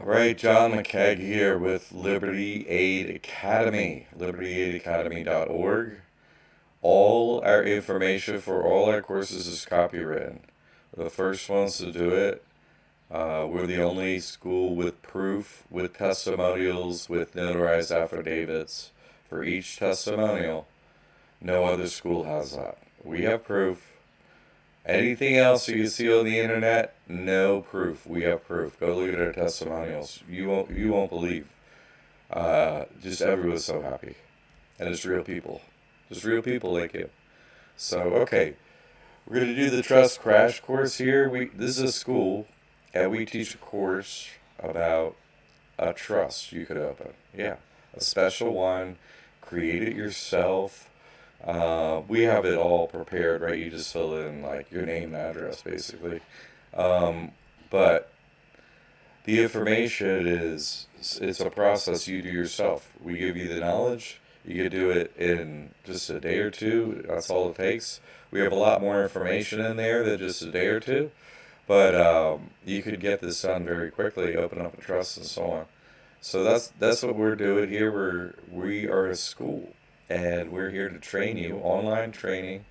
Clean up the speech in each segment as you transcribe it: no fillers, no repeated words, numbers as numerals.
All right, John McKeag here with Liberty Aid Academy, libertyaidacademy.org. All our information for all our courses is copywritten. We're the first ones to do it. We're the only school with proof, with testimonials, with notarized affidavits for each testimonial. No other school has that. We have proof. Anything else you see on the internet, no proof. We have proof. Go look at our testimonials. You won't believe. Just everyone's so happy, and it's real people, just real people like you. So okay, we're gonna do the trust crash course here. This is a school, and we teach a course about a trust you could open. Yeah, a special one. Create it yourself. We have it all prepared, right? You just fill in like your name and address, basically. But the information it's a process you do yourself. We give you the knowledge. You can do it in just a day or two. That's all it takes. We have a lot more information in there than just a day or two, but you could get this done very quickly. Open up a trust and so on. So that's what we're doing here. We are a school, and we're here to train you, online training,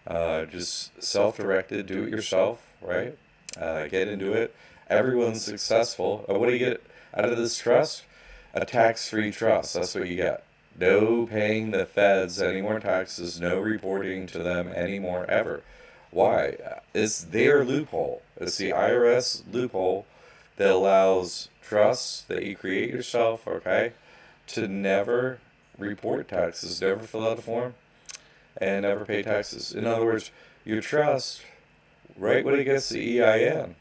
just self-directed, do it yourself, right? Get into it. Everyone's successful. What do you get out of this trust? A tax-free trust. That's what you get. No paying the feds any more taxes, no reporting to them anymore ever. Why? It's their loophole. It's the IRS loophole that allows trusts that you create yourself, okay, to never report taxes, never fill out a form, and never pay taxes. In other words, your trust, right when it gets the EIN,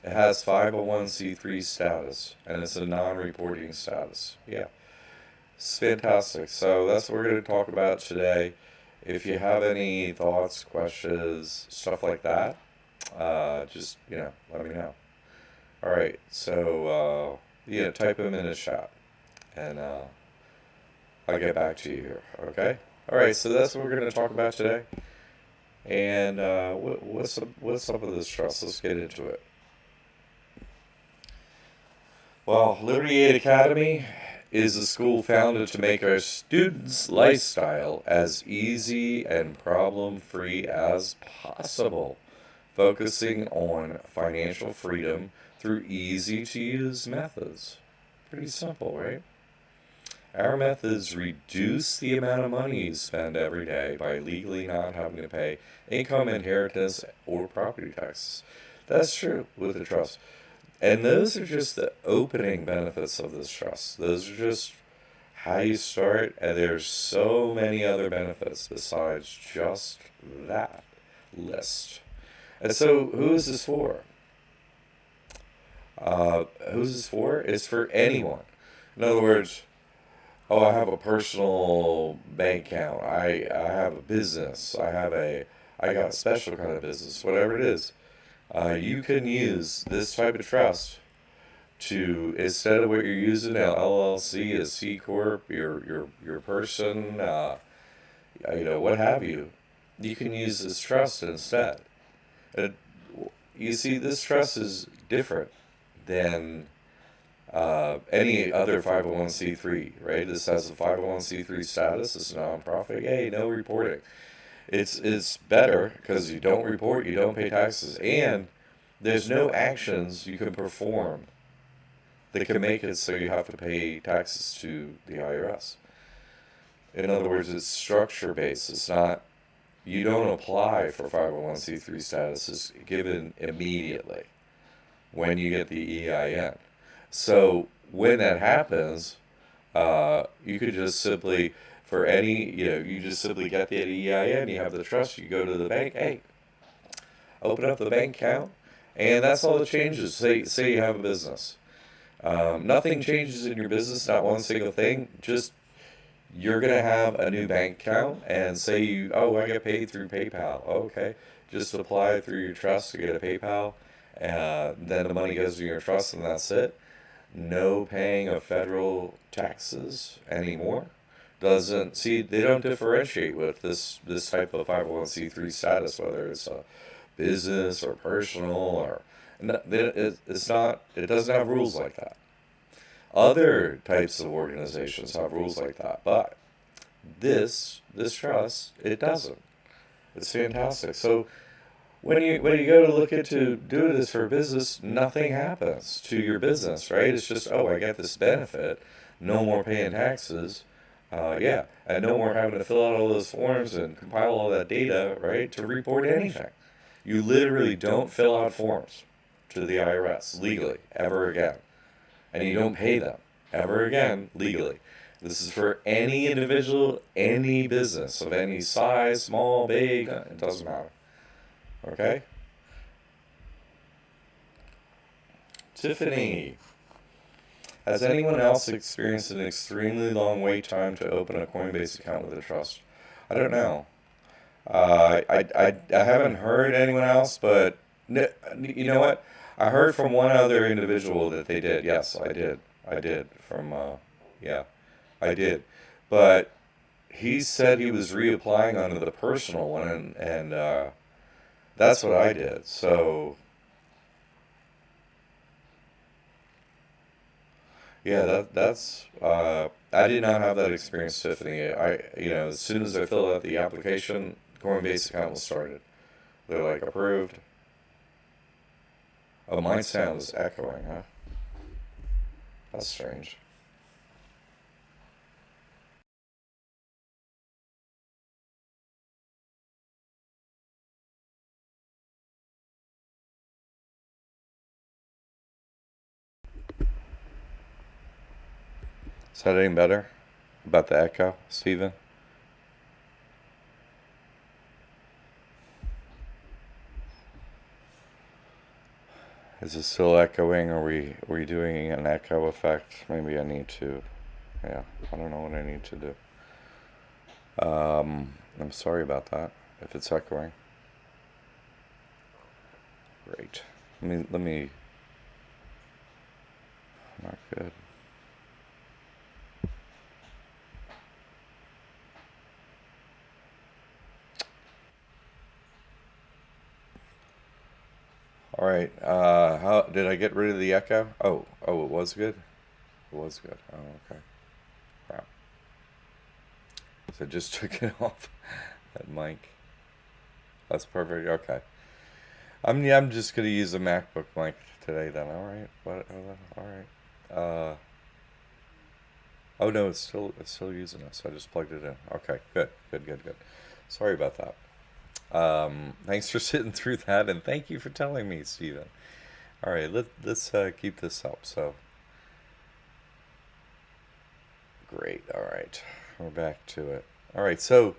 it has 501c3 status, and it's a non-reporting status. Yeah, it's fantastic. So that's what we're going to talk about today. If you have any thoughts, questions, stuff like that, just, let me know. All right, so, type them in the chat, and I'll get back to you here, okay? All right, so that's what we're going to talk about today. And what's up with this trust? Let's get into it. Well, Liberty Aid Academy is a school founded to make our students' lifestyle as easy and problem-free as possible, focusing on financial freedom through easy-to-use methods. Pretty simple, right? Our methods reduce the amount of money you spend every day by legally not having to pay income, inheritance, or property taxes. That's true with the trust. And those are just the opening benefits of this trust. Those are just how you start, and there's so many other benefits besides just that list. And so, who is this for? Who's this for? It's for anyone. In other words, oh, I have a personal bank account. I have a business. I got a special kind of business. Whatever it is, you can use this type of trust to, instead of what you're using an LLC, a C corp, your person, what have you. You can use this trust instead. And you see, this trust is different than any other 501c3, right? This has a 501c3 status. It's a nonprofit. Yay, no reporting. It's better because you don't report, you don't pay taxes, and there's no actions you can perform that can make it so you have to pay taxes to the IRS. In other words, it's structure based. It's not, you don't apply for 501c3 status. It's given immediately when you get the EIN. So when that happens, you could just simply, for any, you just simply get the EIN, you have the trust, you go to the bank, hey, open up the bank account, and that's all that changes. Say you have a business. Nothing changes in your business, not one single thing, just you're going to have a new bank account, and say I get paid through PayPal. Okay, just apply through your trust to get a PayPal, then the money goes to your trust, and that's it. No paying of federal taxes anymore. They don't differentiate with this type of 501c3 status, whether it's a business or personal or It's not. It doesn't have rules like that. Other types of organizations have rules like that, but this trust, it doesn't. It's fantastic. So when you go to look into do this for business, nothing happens to your business, right? It's just, oh, I get this benefit, no more paying taxes, yeah, and no more having to fill out all those forms and compile all that data, right, to report anything. You literally don't fill out forms to the IRS legally ever again, and you don't pay them ever again legally. This is for any individual, any business of any size, small, big, it doesn't matter. Okay? Tiffany, has anyone else experienced an extremely long wait time to open a Coinbase account with a trust? I don't know. I haven't heard anyone else, but you know what? I heard from one other individual that they did. Yes, I did. I did. Yeah, I did. But he said he was reapplying onto the personal one, and that's what I did. So, yeah, I did not have that experience, Tiffany. As soon as I filled out the application, Coinbase account was started. They're like approved. Oh, my sound is echoing, huh? That's strange. Is that any better? About the echo, Steven? Is it still echoing? Are we doing an echo effect? Maybe I need to. Yeah, I don't know what I need to do. I'm sorry about that. If it's echoing, great. Let me. Not good. All right. How did I get rid of the echo? Oh, it was good. It was good. Oh, okay. Crap. So I just took it off that mic. That's perfect. Okay. I'm just gonna use a MacBook mic today then. All right. What? All right. Oh no, it's still using it. So I just plugged it in. Okay. Good. Good. Good. Good. Sorry about that. Thanks for sitting through that, and thank you for telling me, Steven. All right. Let's keep this up. So great. All right. We're back to it. All right. So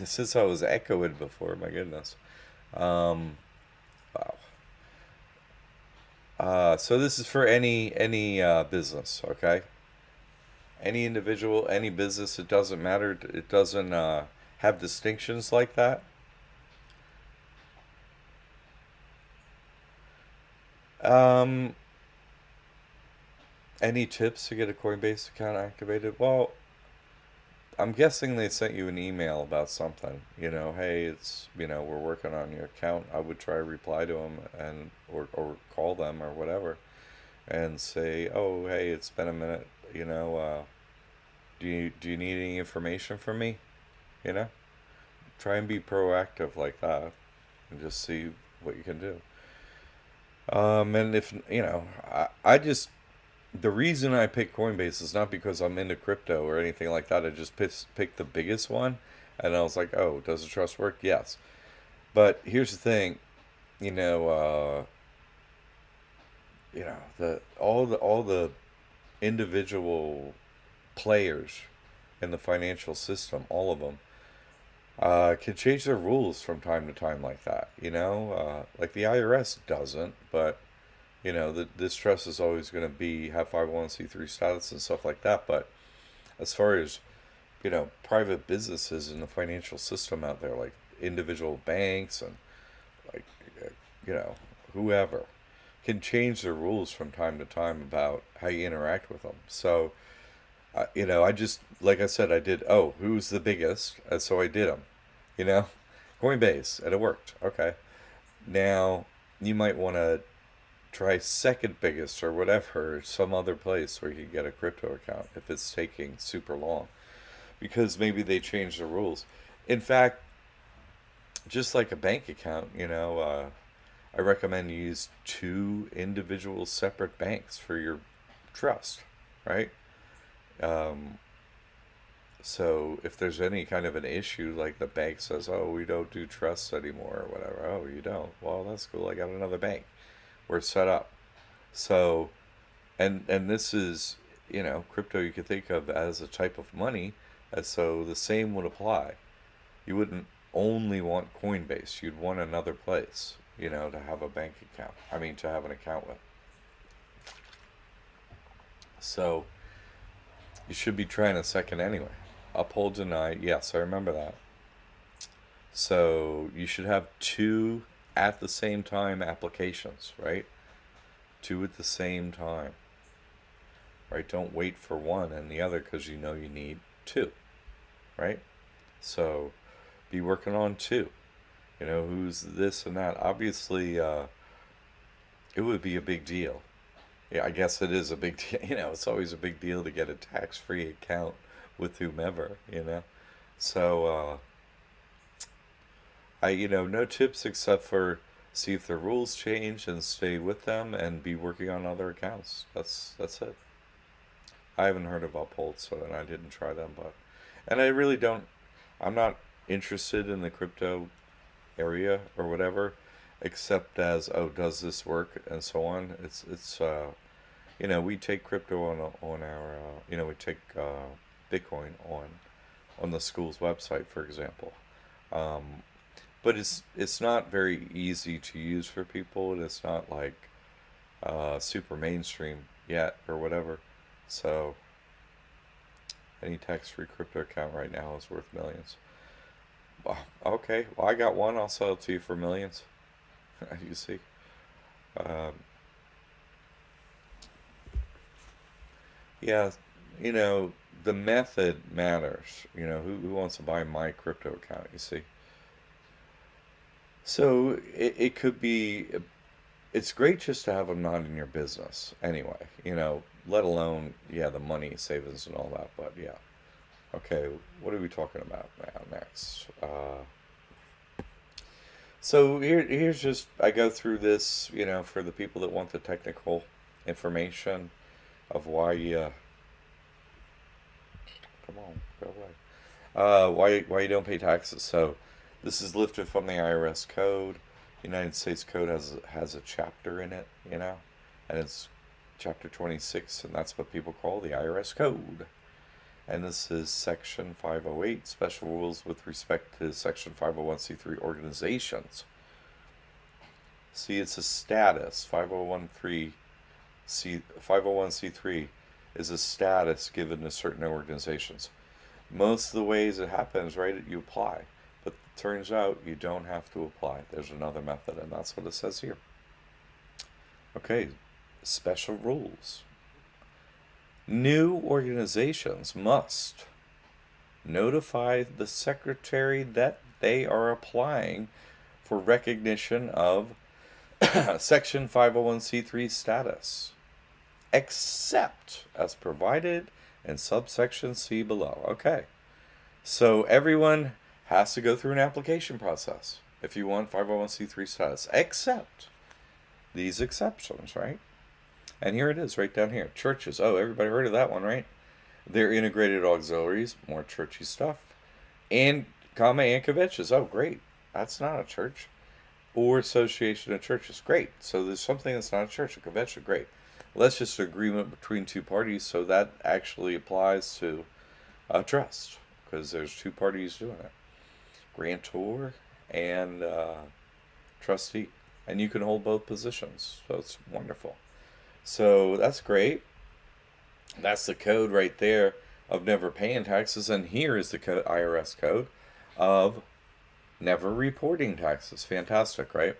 since I was echoing before, my goodness. Um, wow. So this is for any business, okay? Any individual, any business. It doesn't matter. It doesn't have distinctions like that. Um, any tips to get a Coinbase account activated? Well, I'm guessing they sent you an email about something. Hey, we're working on your account. I would try to reply to them or call them or whatever and say, oh, hey, it's been a minute. Do you need any information from me? You know, try and be proactive like that, and just see what you can do. And if I just the reason I picked Coinbase is not because I'm into crypto or anything like that. I just picked the biggest one, and I was like, oh, does the trust work? Yes. But here's the thing, you know, all the individual players in the financial system, all of them, can change their rules from time to time like that. Like the IRS doesn't, but this trust is always going to have 501c3 status and stuff like that. But as far as private businesses in the financial system out there, like individual banks and like uh, you know whoever, can change their rules from time to time about how you interact with them. So I just, like I said, I did. Oh, who's the biggest? And so I did them. You know, Coinbase, and it worked. Okay. Now, you might want to try second biggest or whatever, some other place where you can get a crypto account if it's taking super long, because maybe they changed the rules. In fact, just like a bank account, I recommend you use two individual separate banks for your trust, right? Um, so if there's any kind of an issue, like the bank says, "Oh, we don't do trusts anymore," or whatever. Oh, you don't? Well, that's cool. I got another bank. We're set up. So, and this is, crypto you could think of as a type of money, and so the same would apply. You wouldn't only want Coinbase. You'd want another place, to have a bank account. I mean, to have an account with. So you should be trying a second anyway. Uphold, deny. Yes, I remember that. So you should have two at the same time applications, right? Two at the same time, right? Don't wait for one and the other because you know you need two, right? So be working on two. Who's this and that. Obviously, it would be a big deal. Yeah, I guess it is a big deal. It's always a big deal to get a tax-free account with whomever. So, no tips except for see if the rules change and stay with them and be working on other accounts. That's it. I haven't heard of Uphold, so and I didn't try them, and I really don't. I'm not interested in the crypto area or whatever, except as, oh, does this work and so on. We take crypto on our we take Bitcoin on the school's website, for example. Um, but it's not very easy to use for people, and it's not like super mainstream yet or whatever. So any tax-free crypto account right now is worth millions. Well, okay, well, I got one. I'll sell it to you for millions. You see. Um, yeah, the method matters. Who wants to buy my crypto account? You see. So it could be. It's great just to have them not in your business anyway. Let alone, yeah, the money savings and all that. But yeah. Okay, what are we talking about now next? So here's just, I go through this, for the people that want the technical information of why come on, go away. Why you don't pay taxes. So this is lifted from the IRS code. United States Code has a chapter in it, and it's chapter 26, and that's what people call the IRS code. And this is Section 508, Special Rules with respect to Section 501c3 organizations. See, it's a status. 501c3 is a status given to certain organizations. Most of the ways it happens, right, you apply. But it turns out you don't have to apply. There's another method, and that's what it says here. Okay, special rules. New organizations must notify the secretary that they are applying for recognition of Section 501c3 status, except as provided in subsection C below. Okay, so everyone has to go through an application process if you want 501c3 status, except these exceptions, right? And here it is right down here. Churches. Oh, everybody heard of that one, right? They're integrated auxiliaries, more churchy stuff. And conventions. Oh, great. That's not a church. Or association of churches. Great. So there's something that's not a church, a convention. Great. Well, that's just an agreement between two parties, so that actually applies to a trust, because there's two parties doing it. Grantor and trustee. And you can hold both positions. So it's wonderful. So that's great. That's the code right there of never paying taxes. And here is the IRS code of never reporting taxes. Fantastic, right?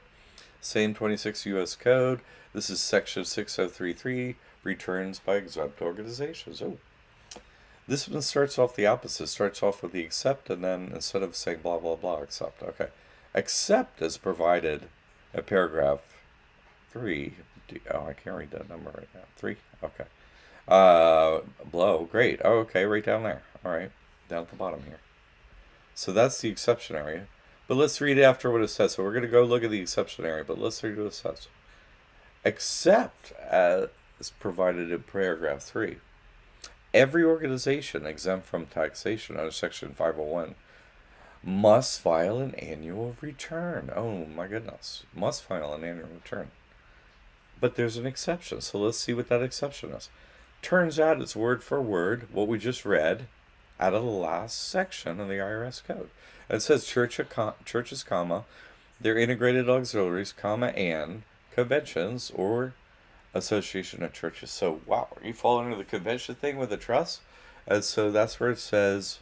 Same 26 U.S. code. This is section 6033, returns by exempt organizations. Oh, this one starts off the opposite. Starts off with the accept, and then instead of saying blah, blah, blah, accept. Okay. Accept is provided a paragraph 3. Oh, I can't read that number right now. 3? Okay. Blow. Great. Oh, okay, right down there. All right. Down at the bottom here. So that's the exception area. But let's read after what it says. So we're going to go look at the exception area, but let's read what it says. Except as provided in paragraph 3. Every organization exempt from taxation under Section 501 must file an annual return. Oh my goodness. Must file an annual return. But there's an exception. So let's see what that exception is. Turns out it's word for word what we just read out of the last section of the IRS code. It says churches, comma, their integrated auxiliaries, comma, and conventions or association of churches. So, wow, you fall under the convention thing with the trust? And so that's where it says,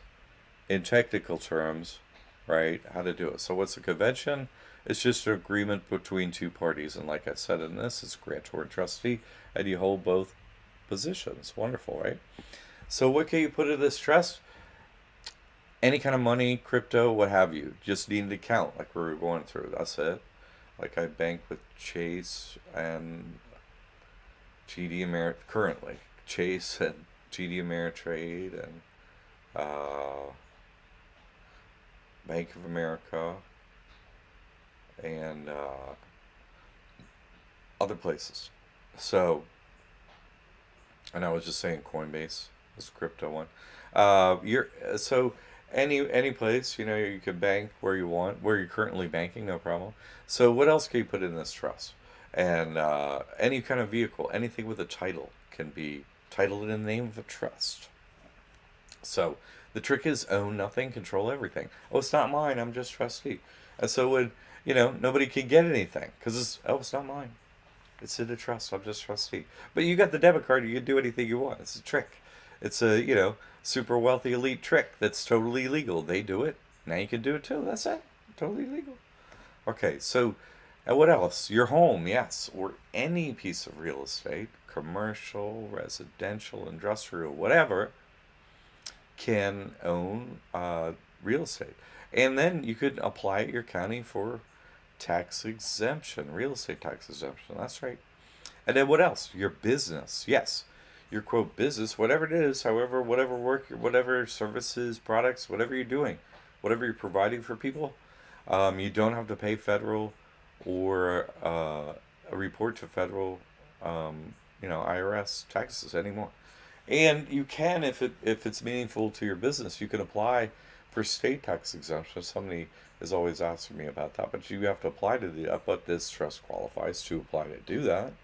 in technical terms, right, how to do it. So what's a convention? It's just an agreement between two parties. And like I said in this, it's grantor and trustee, and you hold both positions. Wonderful, right? So what can you put in this trust? Any kind of money, crypto, what have you. Just need an account like we were going through. That's it. Like I bank with Chase and GD Ameritrade currently. Chase and GD Ameritrade and Bank of America and other places. So, and I was just saying Coinbase, this crypto one. So any place, you know, you can bank where you want, where you're currently banking, no problem. So what else can you put in this trust? And any kind of vehicle, anything with a title can be titled in the name of a trust. So the trick is own nothing, control everything. Oh, it's not mine, I'm just trustee. And so when, you know, nobody can get anything because it's not mine. It's in a trust, I'm just trustee. But you got the debit card, you can do anything you want. It's a trick. It's a, you know, super wealthy elite trick that's totally legal. They do it. Now you can do it too. That's it. Totally legal. Okay, so and what else? Your home, yes, or any piece of real estate, commercial, residential, industrial, whatever, can own real estate. And then you could apply at your county for tax exemption, real estate tax exemption. That's right. And then what else? Your business, yes. Your quote business, whatever it is, however, whatever work, whatever services, products, whatever you're doing, whatever you're providing for people, you don't have to pay federal or a report to federal, IRS taxes anymore. And you can, if it's meaningful to your business, you can apply for state tax exemption. Somebody is always asking me about that, but you have to apply to that. But this trust qualifies to apply to do that.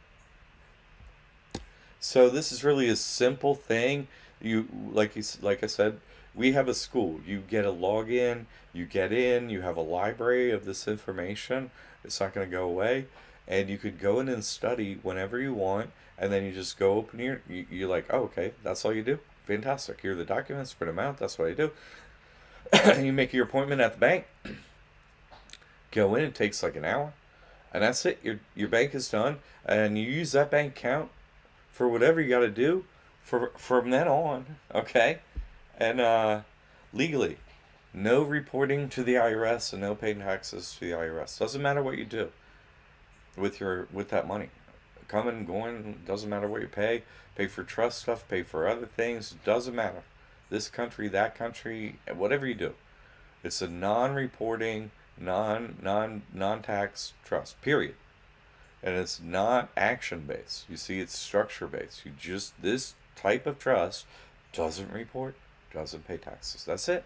So this is really a simple thing. Like I said, we have a school. You get a login, you get in, you have a library of this information. It's not going to go away, and you could go in and study whenever you want, and then you just go open you're like, oh, okay, that's all you do. Fantastic. Here are the documents, print them out. That's what I do. You make your appointment at the bank. Go in. It takes like an hour, and that's it. Your bank is done, and you use that bank account for whatever you got to do from then on, okay? And legally, no reporting to the IRS and no paying taxes to the IRS. Doesn't matter what you do with that money. Coming, going, doesn't matter what you pay. Pay for trust stuff, pay for other things, doesn't matter. This country, that country, whatever you do. It's a non-reporting, non-tax trust, period. And it's not action based. You see, it's structure based. This type of trust doesn't report, doesn't pay taxes. That's it.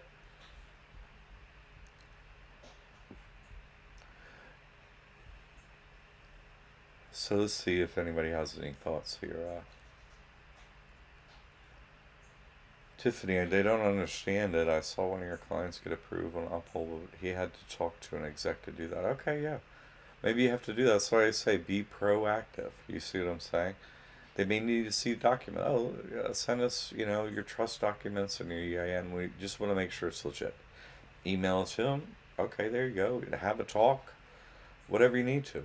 So let's see if anybody has any thoughts here. Tiffany, they don't understand it. I saw one of your clients get approved on Uphold, but he had to talk to an exec to do that. Okay, yeah. Maybe you have to do that. That's why I say be proactive. You see what I'm saying? They may need to see a document. Oh, yeah, send us, your trust documents and your EIN. We just want to make sure it's legit. Email it to them. Okay, there you go. Have a talk. Whatever you need to.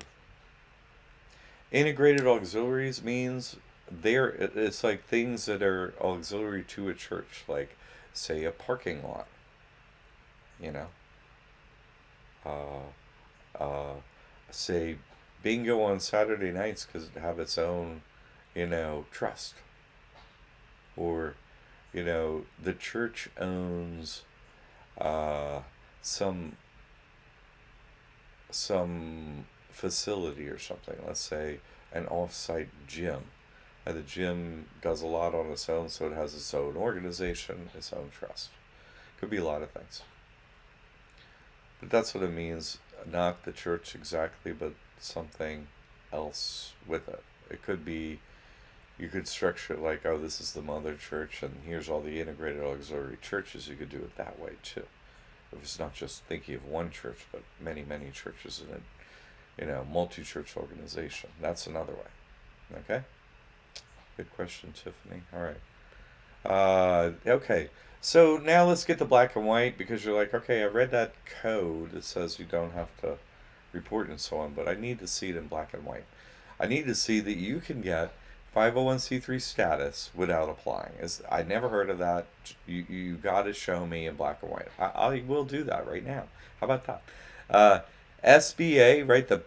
Integrated auxiliaries means it's like things that are auxiliary to a church, like say a parking lot. You know, uh, say Bingo on Saturday nights because it have its own, trust. Or, the church owns uh, some some facility or something. Let's say an off-site gym. And the gym does a lot on its own, so it has its own organization, its own trust. Could be a lot of things. But that's what it means. Not the church exactly, but something else with it. It could be, you could structure it like, oh, this is the mother church, and here's all the integrated auxiliary churches. You could do it that way too. If it's not just thinking of one church, but many, many churches in a, multi-church organization. That's another way. Okay? Good question, Tiffany. All right. Okay. So now let's get the black and white because you're like, okay, I read that code that says you don't have to report and so on, but I need to see it in black and white. I need to see that you can get 501c3 status without applying. I never heard of that. You got to show me in black and white. I will do that right now. How about that? SBA, right? The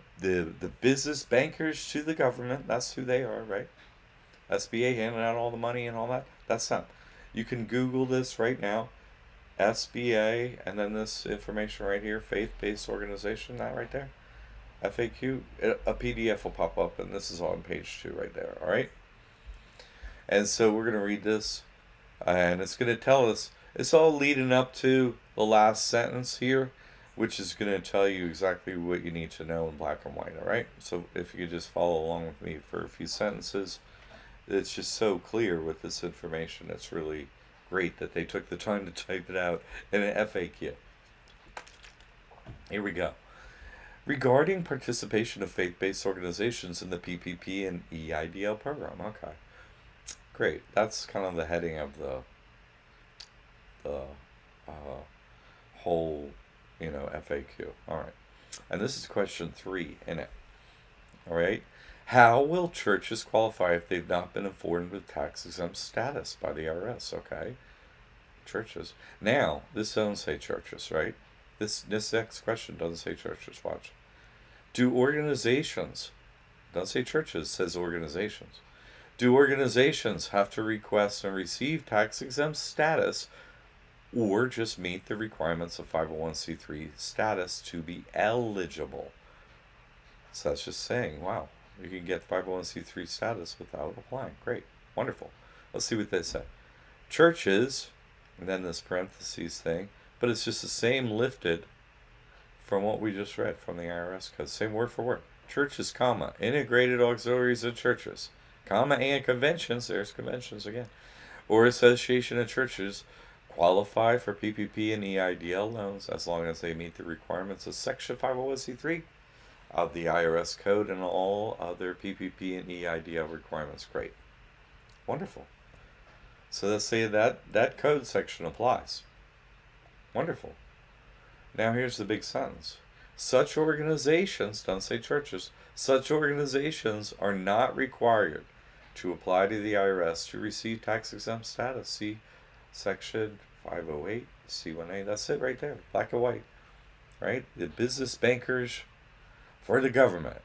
business bankers to the government. That's who they are, right? SBA handing out all the money and all that. That's them. You can Google this right now. SBA, and then this information right here, faith-based organization, that right there. FAQ, a PDF will pop up, and this is on page 2 right there, all right? And so we're going to read this, and it's going to tell us, it's all leading up to the last sentence here, which is going to tell you exactly what you need to know in black and white, all right? So if you could just follow along with me for a few sentences. It's just so clear with this information. It's really great that they took the time to type it out in an FAQ. Here we go. Regarding participation of faith-based organizations in the PPP and EIDL program. Okay, great. That's kind of the heading of the whole, FAQ. All right, and this is question 3 in it. All right. How will churches qualify if they've not been informed with tax exempt status by the IRS? Okay, churches. Now, this doesn't say churches, right? This next question doesn't say churches. Watch. Do organizations, doesn't say churches, says organizations. Do organizations have to request and receive tax exempt status or just meet the requirements of 501c3 status to be eligible? So that's just saying, wow, you can get 501c3 status without applying. Great. Wonderful. Let's see what they say. Churches, and then this parentheses thing, but it's just the same lifted from what we just read from the IRS code. Same word for word. Churches, comma, integrated auxiliaries of churches, comma, and conventions, there's conventions again, or association of churches qualify for PPP and EIDL loans as long as they meet the requirements of Section 501c3 of the IRS code and all other PPP and EIDL requirements. Great. Wonderful. So let's say that code section applies. Wonderful. Now here's the big sentence. Such organizations, don't say churches, such organizations are not required to apply to the IRS to receive tax exempt status. See section 508, C1A. That's it right there, black and white. Right? The business bankers for the government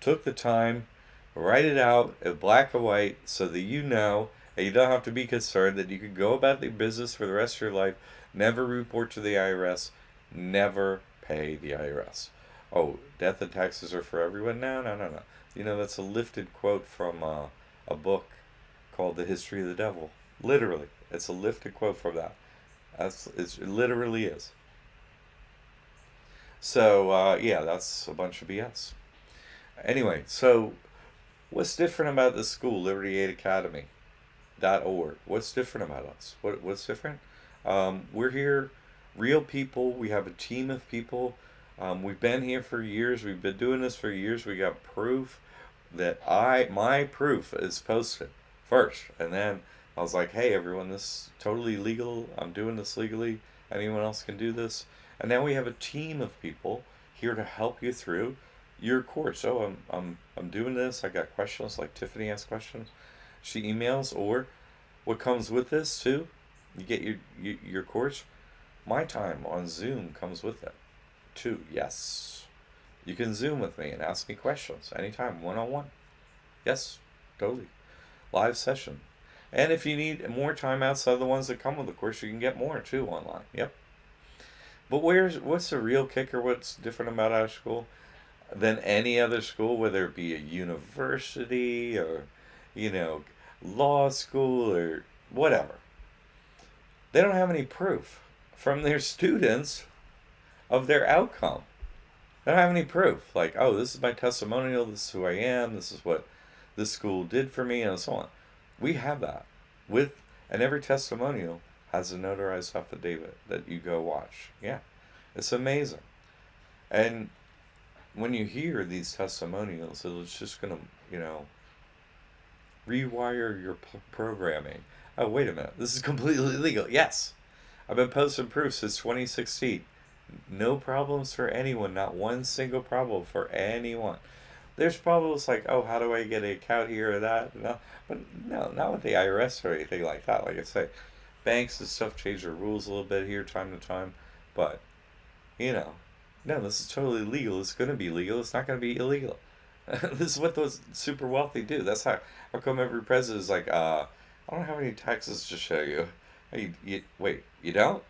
took the time, write it out in black and white so that you know, and you don't have to be concerned that you can go about your business for the rest of your life, never report to the IRS, never pay the IRS. Oh, death and taxes are for everyone? No. That's a lifted quote from a book called The History of the Devil. Literally. It's a lifted quote from that. It literally is. So, that's a bunch of BS. Anyway, so what's different about this school, LibertyAidAcademy.org? What's different about us? What's different? We're here, real people. We have a team of people. We've been here for years. We've been doing this for years. We got proof that my proof is posted first. And then I was like, hey, everyone, this is totally legal. I'm doing this legally. Anyone else can do this. And now we have a team of people here to help you through your course. So I'm doing this. I got questions, like Tiffany asks questions. She emails, or what comes with this too. You get your course. My time on Zoom comes with it too. Yes. You can Zoom with me and ask me questions anytime, one on one. Yes, totally. Live session. And if you need more time outside the ones that come with the course, you can get more too online. Yep. But what's the real kicker? What's different about our school than any other school, whether it be a university or, you know, law school or whatever? They don't have any proof from their students of their outcome. They don't have any proof. Like, oh, this is my testimonial, this is who I am, this is what this school did for me, and so on. We have that. And every testimonial has a notarized affidavit that you go watch. Yeah. It's amazing. And when you hear these testimonials, it's just going to, rewire your programming. Oh, wait a minute. This is completely illegal. Yes. I've been posting proof since 2016. No problems for anyone. Not one single problem for anyone. There's problems like, oh, how do I get an account here or that? No, but no, not with the IRS or anything like that. Like I say, banks and stuff change their rules a little bit here time to time. But, you know, no, this is totally legal. It's going to be legal. It's not going to be illegal. This is what those super wealthy do. That's how come every president is like, I don't have any taxes to show you. Wait, you don't?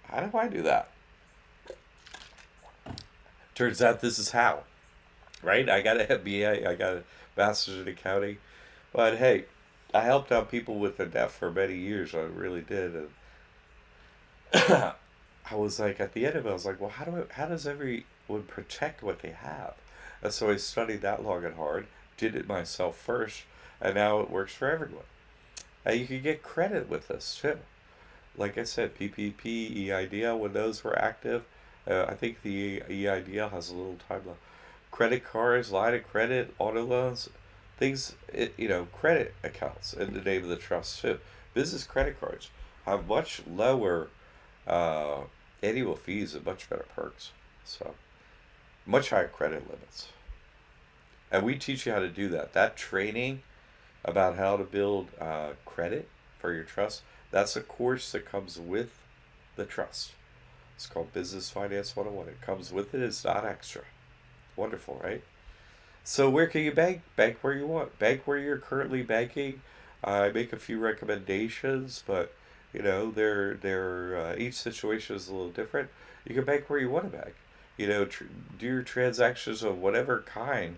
How do I do that? Turns out this is how, right? I got a MBA, I got a master's in accounting, but hey, I helped out people with their debt for many years. I really did, and I was like, at the end of it, I was like, well, how does everyone protect what they have? And so I studied that long and hard, did it myself first, and now it works for everyone. And you can get credit with this too. Like I said, PPP, EIDL, when those were active, I think the EIDL has a little time left. Credit cards, line of credit, auto loans, things, credit accounts in the name of the trust too. Business credit cards have much lower uh, annual fees and much better perks. So, much higher credit limits. And we teach you how to do that. That training about how to build credit for your trust, that's a course that comes with the trust. It's called Business Finance 101. It comes with it, it's not extra. Wonderful, right? So where can you bank? Bank where you want. Bank where you're currently banking. I make a few recommendations, but each situation is a little different. You can bank where you want to bank. Do your transactions of whatever kind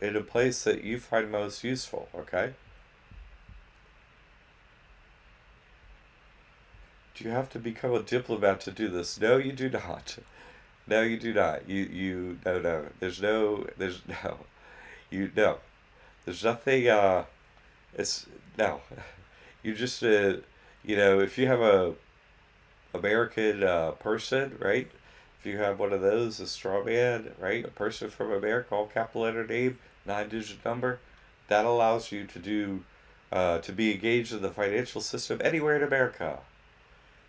in a place that you find most useful. Okay. Do you have to become a diplomat to do this? No, you do not. No, you do not. No. There's no, no. There's nothing, it's, no. You just, if you have a American person, right? If you have one of those, a straw man, right? A person from America, all capital letter name, 9-digit number, that allows you to be engaged in the financial system anywhere in America.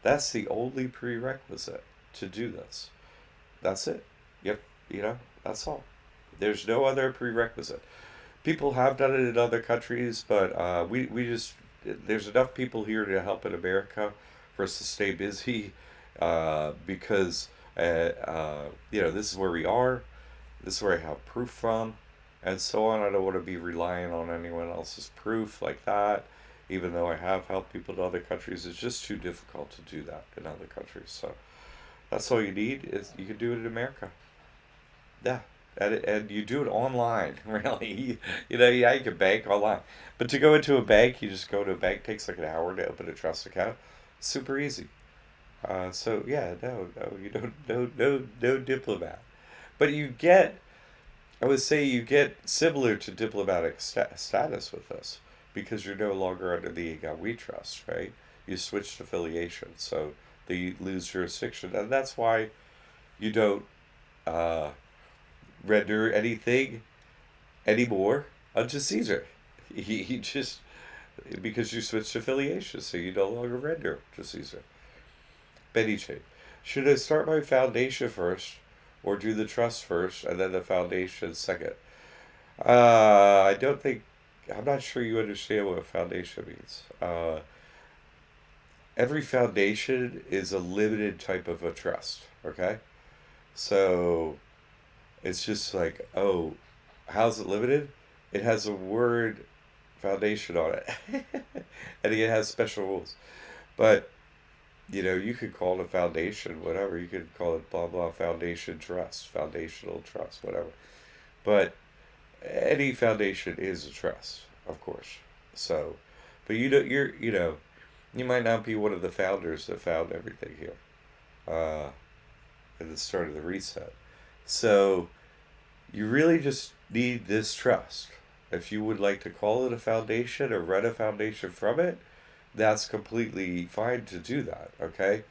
That's the only prerequisite to do this. That's it. Yep, that's all. There's no other prerequisite. People have done it in other countries, but we just, there's enough people here to help in America for us to stay busy because, this is where we are. This is where I have proof from, and so on. I don't want to be relying on anyone else's proof like that. Even though I have helped people in other countries, it's just too difficult to do that in other countries. So that's all you need is you can do it in America. Yeah, and you do it online, really. Yeah, you can bank online, but to go into a bank, you just go to a bank. Takes like an hour to open a trust account. Super easy. So yeah, no, you don't, no diplomat, but you get. I would say you get similar to diplomatic status with this because you're no longer under the We Trust, right? You switched affiliation, so they lose jurisdiction, and that's why you don't uh, render anything anymore unto Caesar. He just because you switched affiliation, so you no longer render to Caesar. Benny J. Should I start my foundation first, or do the trust first and then the foundation second? I don't think. I'm not sure you understand what a foundation means. Every foundation is a limited type of a trust. Okay, so It's just like, oh, how's it limited? It has a word foundation on it, and it has special rules. But you could call it a foundation, whatever. You could call it blah blah foundation trust, foundational trust, whatever. But any foundation is a trust, of course. So, but you might not be one of the founders that found everything here, uh, at the start of the reset. So you really just need this trust. If you would like to call it a foundation or run a foundation from it, that's completely fine to do that, okay?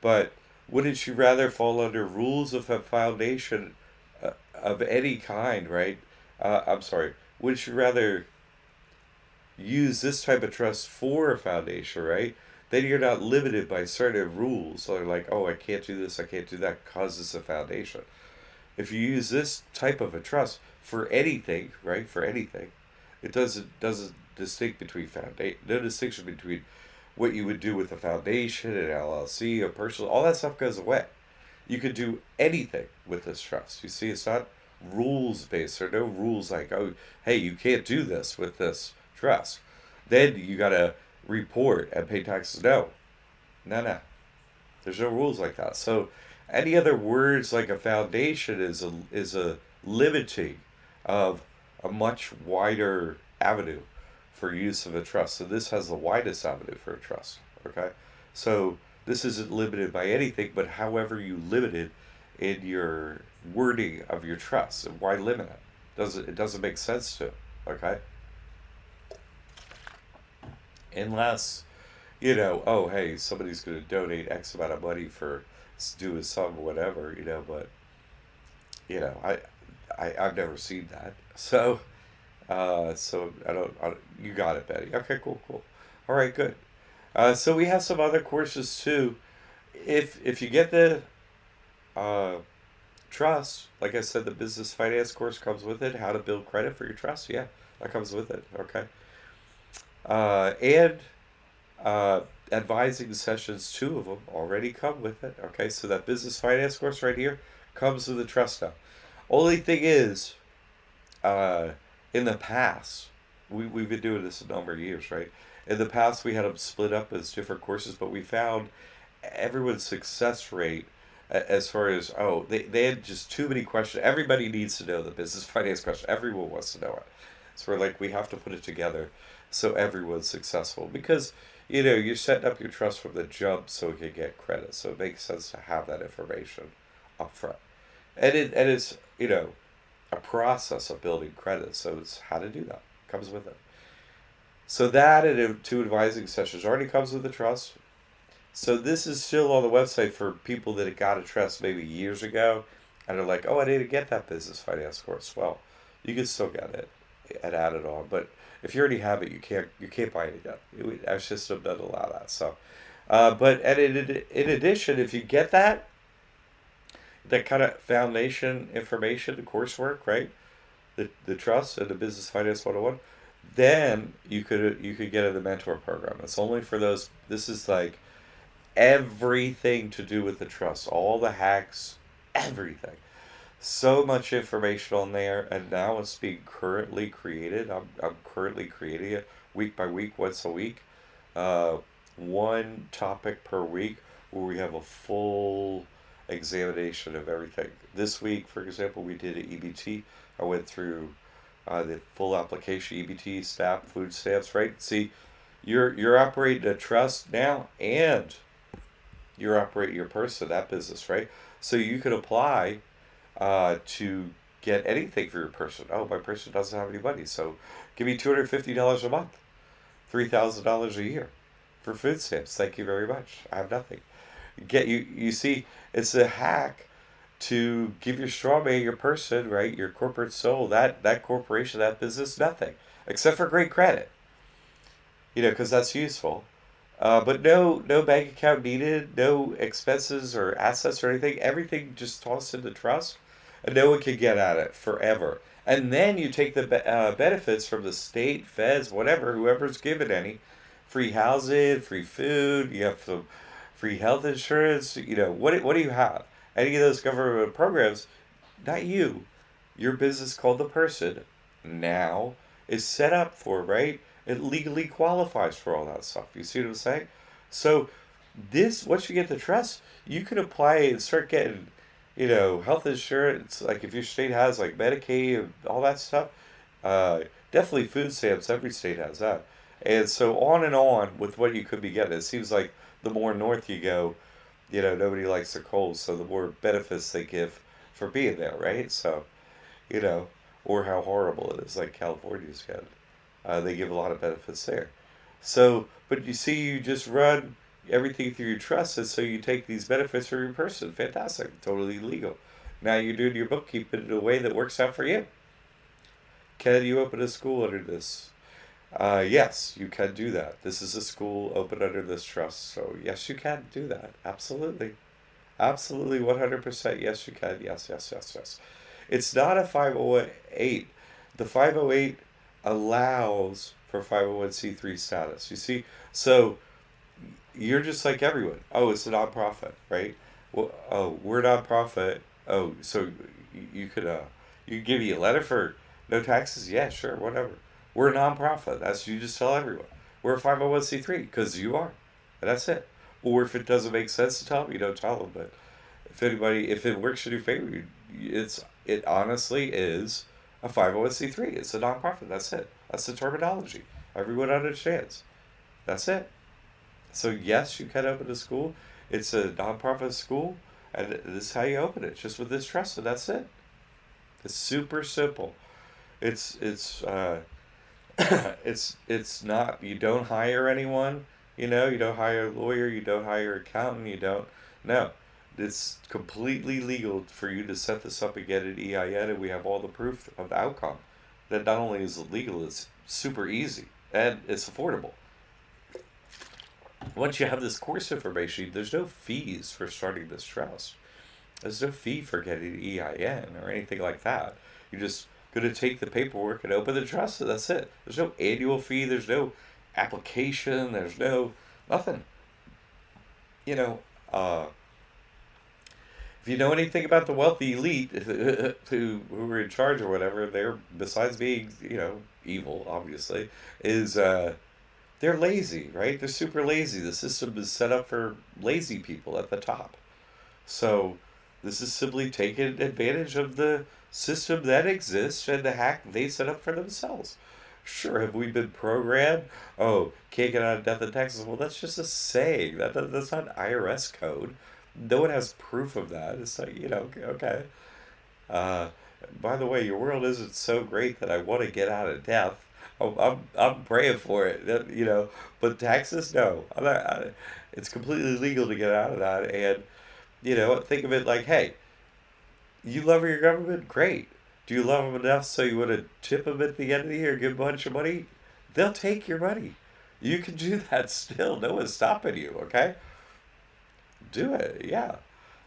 But wouldn't you rather fall under rules of a foundation of any kind, right? I'm sorry. Wouldn't you rather use this type of trust for a foundation, right? Then you're not limited by certain rules. So they're like, oh, I can't do this, I can't do that because it's a foundation. If you use this type of a trust for anything, right? For anything, it doesn't distinct between foundation. No distinction between what you would do with a foundation, an LLC, a personal. All that stuff goes away. You could do anything with this trust. You see, it's not rules based. There are no rules like, oh, hey, you can't do this with this trust. Then you gotta report and pay taxes. No, no, no. There's no rules like that. So any other words like a foundation is a limiting of a much wider avenue for use of a trust. So this has the widest avenue for a trust. Okay, so this isn't limited by anything, but however you limit it in your wording of your trust. And why limit it? It doesn't make sense to. Okay, unless oh hey, somebody's going to donate X amount of money for doing some whatever, but I've never seen that. So you got it, Betty. Okay, cool, cool. All right, good. So we have some other courses too. If you get the uh, trust, like I said, the business finance course comes with it. How to build credit for your trust. Yeah, that comes with it. Okay. And uh, advising sessions, two of them already come with it. Okay, so that business finance course right here comes with the trust now. Only thing is, uh, in the past, we've been doing this a number of years, right? In the past, we had them split up as different courses, but we found everyone's success rate as far as, oh, they had just too many questions. Everybody needs to know the business finance question. Everyone wants to know it. So we're like, we have to put it together so everyone's successful because you're setting up your trust from the jump so it can get credit. So it makes sense to have that information up front. And it's a process of building credit. So it's how to do that. Comes with it. So that and two advising sessions already comes with the trust. So this is still on the website for people that got a trust maybe years ago and are like, oh, I need to get that business finance course. Well, you can still get it and add it on, but if you already have it, you can't buy it again. Our system doesn't allow that. So, but and in addition, if you get that kind of foundation information, the coursework, right? The trust and the business finance 101, then you could get in the mentor program. It's only for those. This is like everything to do with the trust, all the hacks, everything. So much information on there, and now it's being currently created. I'm currently creating it week by week, once a week, uh, one topic per week, where we have a full examination of everything. This week, for example, we did an EBT. I went through the full application EBT, SNAP, food stamps, right? See, you're operating a trust now, and you're operating your person, that business, right? So you could apply to get anything for your person. Oh, my person doesn't have any money, so give me $250 a month, $3,000 a year for food stamps. Thank you very much. I have nothing. Get you. You see, it's a hack to give your straw man, your person, right, your corporate soul, that corporation, that business, nothing except for great credit. Because that's useful. But no bank account needed, no expenses or assets or anything. Everything just tossed into trust, and no one can get at it forever. And then you take the benefits from the state, feds, whatever, whoever's given any, free housing, free food. You have some free health insurance. What do you have? Any of those government programs? Not you. your business called The Person now is set up for, right? It legally qualifies for all that stuff. You see what I'm saying? So this, once you get the trust, you can apply and start getting, health insurance. Like if your state has like Medicaid and all that stuff, uh, definitely food stamps. Every state has that, and so on and on with what you could be getting. It seems like the more north you go, nobody likes the cold, so the more benefits they give for being there, right? So, you know, or how horrible it is, like California's got. They give a lot of benefits there. So, but you see, you just run everything through your trust, and so you take these benefits for your person. Fantastic, totally legal. Now you're doing your bookkeeping in a way that works out for you. Can you open a school under this? Yes, you can do that. This is a school open under this trust, so yes, you can do that. Absolutely. Absolutely, 100%. Yes, you can. Yes, yes, yes, yes. It's not a 508. The 508 allows for 501c3 status. You see, so you're just like everyone. Oh, it's a nonprofit, right? Well, oh, we're a nonprofit. Oh, so you could you give you a letter for no taxes? Yeah, sure, whatever. We're a nonprofit. That's you just tell everyone. We're a 501c3 because you are. And that's it. Or if it doesn't make sense to tell them, you don't tell them. But if it works in your favor, it honestly is a 501c3. It's a nonprofit. That's it. That's the terminology. Everyone understands. That's it. So yes, you can open a school. It's a nonprofit school, and this is how you open it, just with this trust, and that's it. It's super simple. It's it's not. You don't hire anyone. You don't hire a lawyer. You don't hire an accountant. You don't. No, it's completely legal for you to set this up and get an EIN, and we have all the proof of the outcome. That not only is it legal, it's super easy and it's affordable. Once you have this course information, there's no fees for starting this trust. There's no fee for getting an EIN or anything like that. You're just going to take the paperwork and open the trust, and that's it. There's no annual fee. There's no application. There's no nothing. You know, uh, if you know anything about the wealthy elite who are in charge or whatever, they're besides being evil, obviously, is they're lazy, right? They're super lazy. The system is set up for lazy people at the top. So this is simply taking advantage of the system that exists and the hack they set up for themselves. Sure, have we been programmed? Oh, can't get out of death and taxes. Well, that's just a saying. That's not IRS code. No one has proof of that. It's like, okay. Uh, by the way, your world isn't so great that I want to get out of death. I'm praying for it, But taxes, no. It's completely legal to get out of that. And, think of it like, hey, you love your government? Great. Do you love them enough so you want to tip them at the end of the year, give them a bunch of money? They'll take your money. You can do that still. No one's stopping you, okay? Do it, yeah.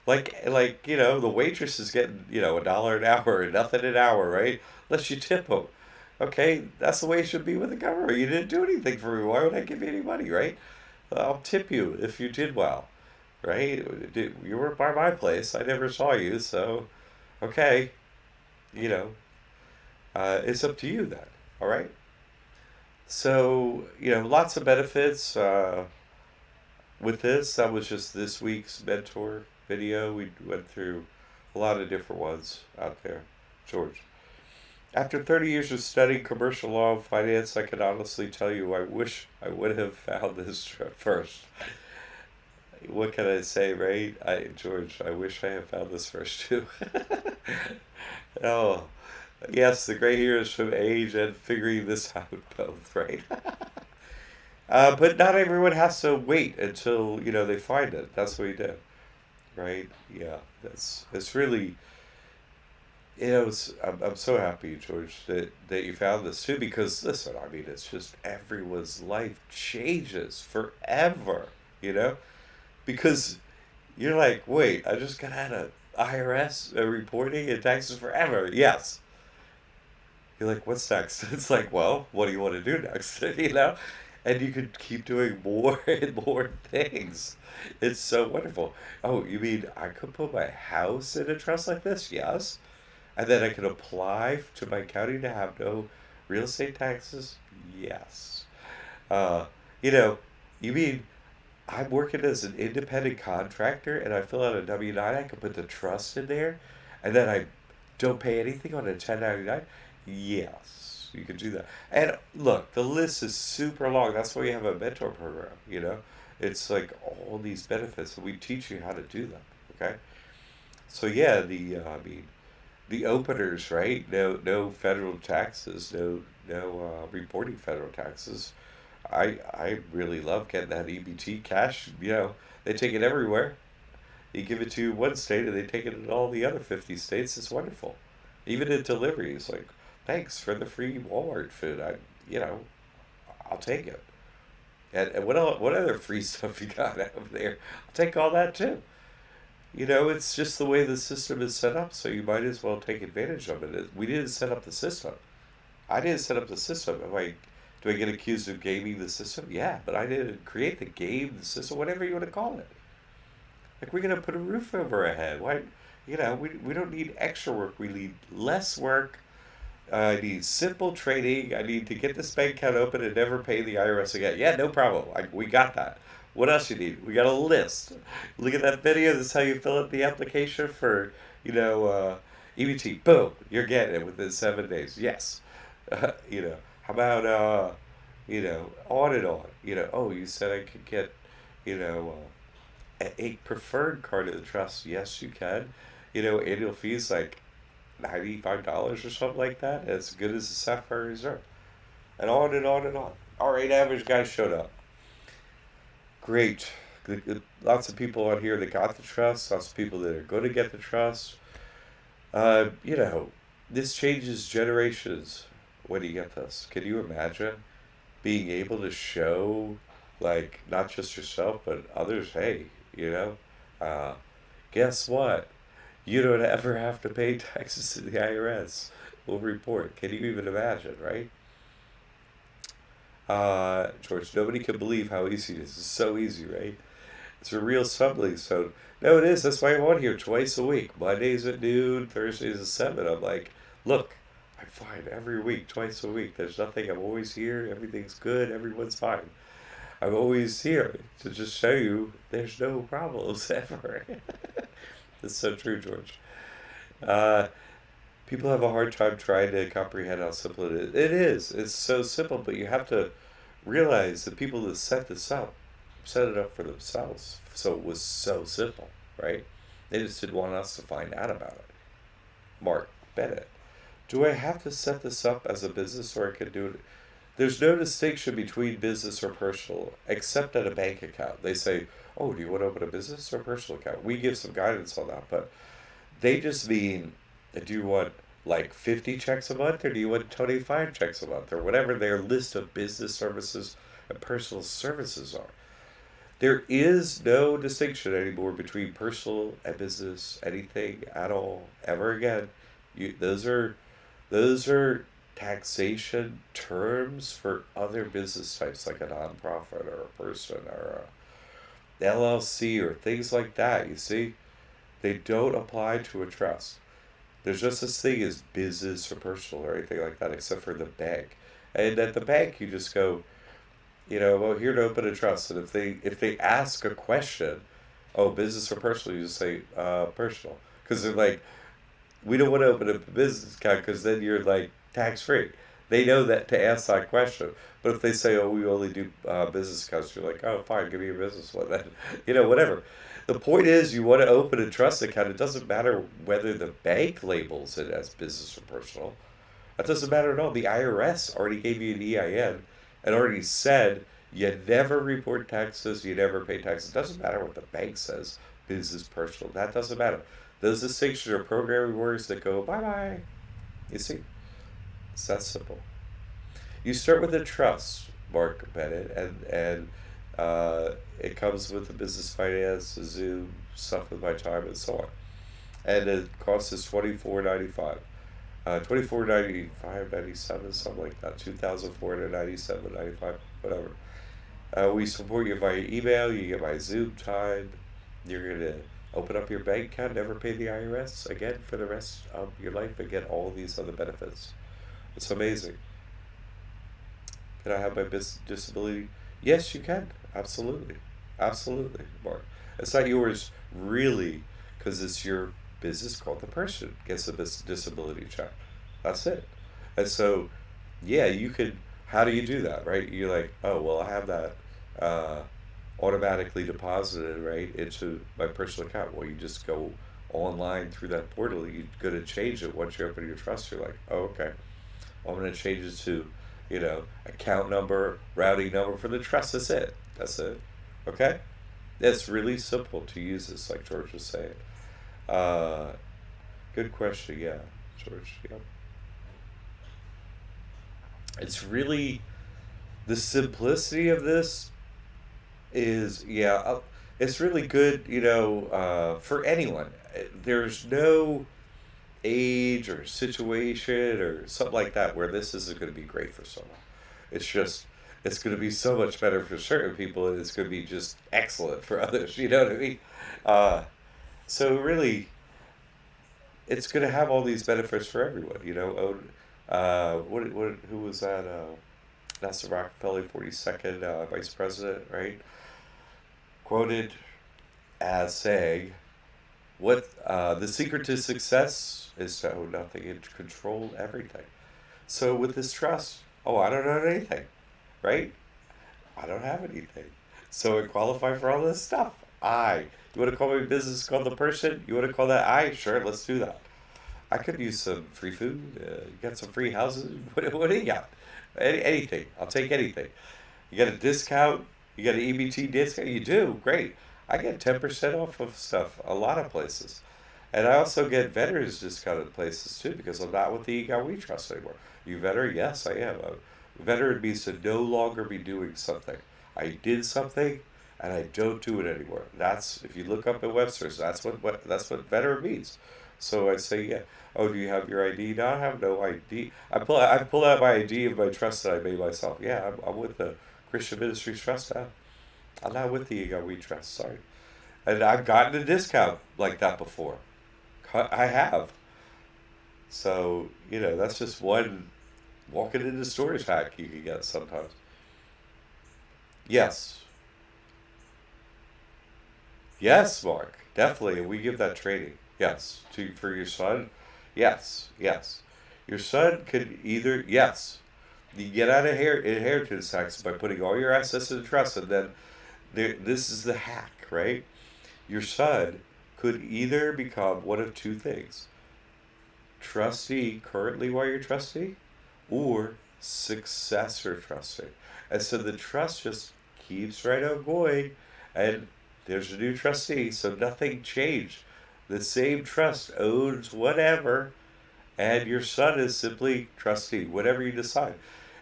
The waitress is getting, $1 an hour or nothing an hour, right? Unless you tip them. Okay, that's the way it should be with the government. You didn't do anything for me. Why would I give you any money, right? I'll tip you if you did well, right? You were by my place. I never saw you, so okay, you know, it's up to you then. All right. So lots of benefits with this. That was just this week's mentor video. We went through a lot of different ones out there. George. After 30 years of studying commercial law and finance, I can honestly tell you I wish I would have found this first. What can I say, right? George, I wish I had found this first too. Oh, yes, the gray hairs from age and figuring this out both, right? But not everyone has to wait until, they find it. That's what we did, right? Yeah, it's really I'm so happy, George, that you found this too, because listen, I mean, it's just everyone's life changes forever, because you're like, wait, I just got out of IRS reporting and taxes forever. Yes. You're like, what's next? It's like, well, what do you want to do next? And you could keep doing more and more things. It's so wonderful. Oh, you mean I could put my house in a trust like this? Yes. And then I can apply to my county to have no real estate taxes? Yes. Uh, you know, you mean I'm working as an independent contractor and I fill out a W-9, I can put the trust in there, and then I don't pay anything on a 1099? Yes, you can do that. And look, the list is super long. That's why you have a mentor program, you know? It's like all these benefits, and we teach you how to do them, okay? So yeah, the openers, right? No federal taxes, no reporting federal taxes. I really love getting that EBT cash. You know, they take it everywhere. You give it to one state, and they take it in all the other 50 states. It's wonderful. Even in deliveries, like, thanks for the free Walmart food. You know, I'll take it. And what other free stuff you got out there? I'll take all that too. You know, it's just the way the system is set up, so you might as well take advantage of it. We didn't set up the system. I didn't set up the system. Do I get accused of gaming the system? Yeah, but I didn't create the game, the system, whatever you want to call it. Like, we're gonna put a roof over our head. Why? You know, we don't need extra work. We need less work. I need simple trading. I need to get this bank account open and never pay the IRS again. Yeah, no problem. We got that. What else you need? We got a list. Look at that video. This is how you fill out the application for, you know, EBT. Boom, you're getting it within 7 days. Yes. You know, how about, you know, on and on. You know, oh, you said I could get, you know, a preferred card of the trust. Yes, you can. You know, annual fees like $95 or something like that. As good as the Sapphire Reserve. And on and on and on. All right, average guy showed up. Great. Lots of people on here that got the trust. Lots of people that are going to get the trust. You know, this changes generations when you get this. Can you imagine being able to show, like, not just yourself, but others, hey, you know, uh, guess what? You don't ever have to pay taxes to the IRS. We'll report. Can you even imagine, right? George, nobody can believe how easy it is. It's so easy, right? It's a real stumbling stone. No, it is. That's why I'm on here twice a week. Mondays at noon, Thursdays at 7. I'm like, look, I'm fine every week, twice a week. There's nothing. I'm always here. Everything's good. Everyone's fine. I'm always here to just show you there's no problems ever. That's so true, George. Uh, People have a hard time trying to comprehend how simple it is. It is. It's so simple, but you have to realize the people that set this up set it up for themselves. So it was so simple, right? They just didn't want us to find out about it. Mark Bennett. Do I have to set this up as a business or I can do it? There's no distinction between business or personal, except at a bank account. They say, oh, do you want to open a business or personal account? We give some guidance on that, but they just mean, do you want like 50 checks a month or do you want 25 checks a month or whatever their list of business services and personal services are? There is no distinction anymore between personal and business, anything at all, ever again. Those are taxation terms for other business types like a nonprofit or a person or a LLC or things like that. You see, they don't apply to a trust. There's just this thing as business or personal or anything like that, except for the bank. And at the bank, you just go, well, here to open a trust. And if they ask a question, oh, business or personal, you just say personal, because they're like, we don't want to open up a business account because then you're like tax free. They know that to ask that question. But if they say, oh, we only do business accounts, you're like, oh, fine, give me a business one then, whatever. The point is, you want to open a trust account. It doesn't matter whether the bank labels it as business or personal. That doesn't matter at all. The IRS already gave you an EIN and already said you never report taxes, you never pay taxes. It doesn't matter what the bank says, business, personal. That doesn't matter. Those distinctions are programming words that go bye-bye. You see? It's that simple. You start with a trust, Mark Bennett, and it comes with the business finance, the Zoom, stuff with my time, and so on. And it costs us $24.95. 24.95.97, something like that, 2,497.95, whatever. We support you via email. You get my Zoom time. You're gonna Open up your bank account, never pay the IRS again for the rest of your life, and get all these other benefits. It's amazing. Can I have my disability? Yes, you can. Absolutely. Absolutely, Mark. It's not yours really because it's your business called The Person gets a disability check. That's it. And so, yeah, you could. How do you do that, right? You're like, oh, well, I have that uh, automatically deposited, right, into my personal account. Well, you just go online through that portal. You go to change it once you open your trust. You're like, oh, okay. I'm going to change it to, account number, routing number for the trust. That's it. That's it. Okay? It's really simple to use this, like George was saying. Uh, Good question, yeah, George. Yeah. It's really, the simplicity of this is, yeah, it's really good, for anyone. There's no age or situation or something like that where this isn't going to be great for someone. It's just, it's going to be so much better for certain people, and it's going to be just excellent for others. You know what I mean? Uh, so really, it's going to have all these benefits for everyone. Who was that? That's the Rockefeller 42nd vice president, right? Quoted as saying, "What the secret to success is to own nothing and to control everything." So with this trust, oh, I don't own anything, right? I don't have anything. So I qualify for all this stuff. You want to call my business called The Person? You want to call that I? Sure, let's do that. I could use some free food. You got some free houses. What do you got? Anything. I'll take anything. You got a discount? You got an EBT discount? You do? Great. I get 10% off of stuff a lot of places. And I also get veterans discounted places too because I'm not with the Ego We Trust anymore. You veteran? Yes, I am. A veteran means to no longer be doing something. I did something and I don't do it anymore. That's, if you look up at Webster's, that's what veteran means. So I say, yeah. Oh, do you have your ID? No, I have no ID. I pull out my ID of my trust that I made myself. Yeah, I'm with the Christian Ministries Trust now. I'm not with the Ego We Trust. Sorry. And I've gotten a discount like that before. I have. So, that's just one walking into storage hack you can get sometimes. Yes. Yes, Mark. Definitely. We give that training. Yes. For your son. Yes. Yes. Your son could either, yes, you get out of inheritance tax by putting all your assets in trust, and then this is the hack, right? Your son could either become one of two things: trustee currently while you're trustee, or successor trustee. And so the trust just keeps right on going, and there's a new trustee, so nothing changed. The same trust owns whatever, and your son is simply trustee, whatever you decide.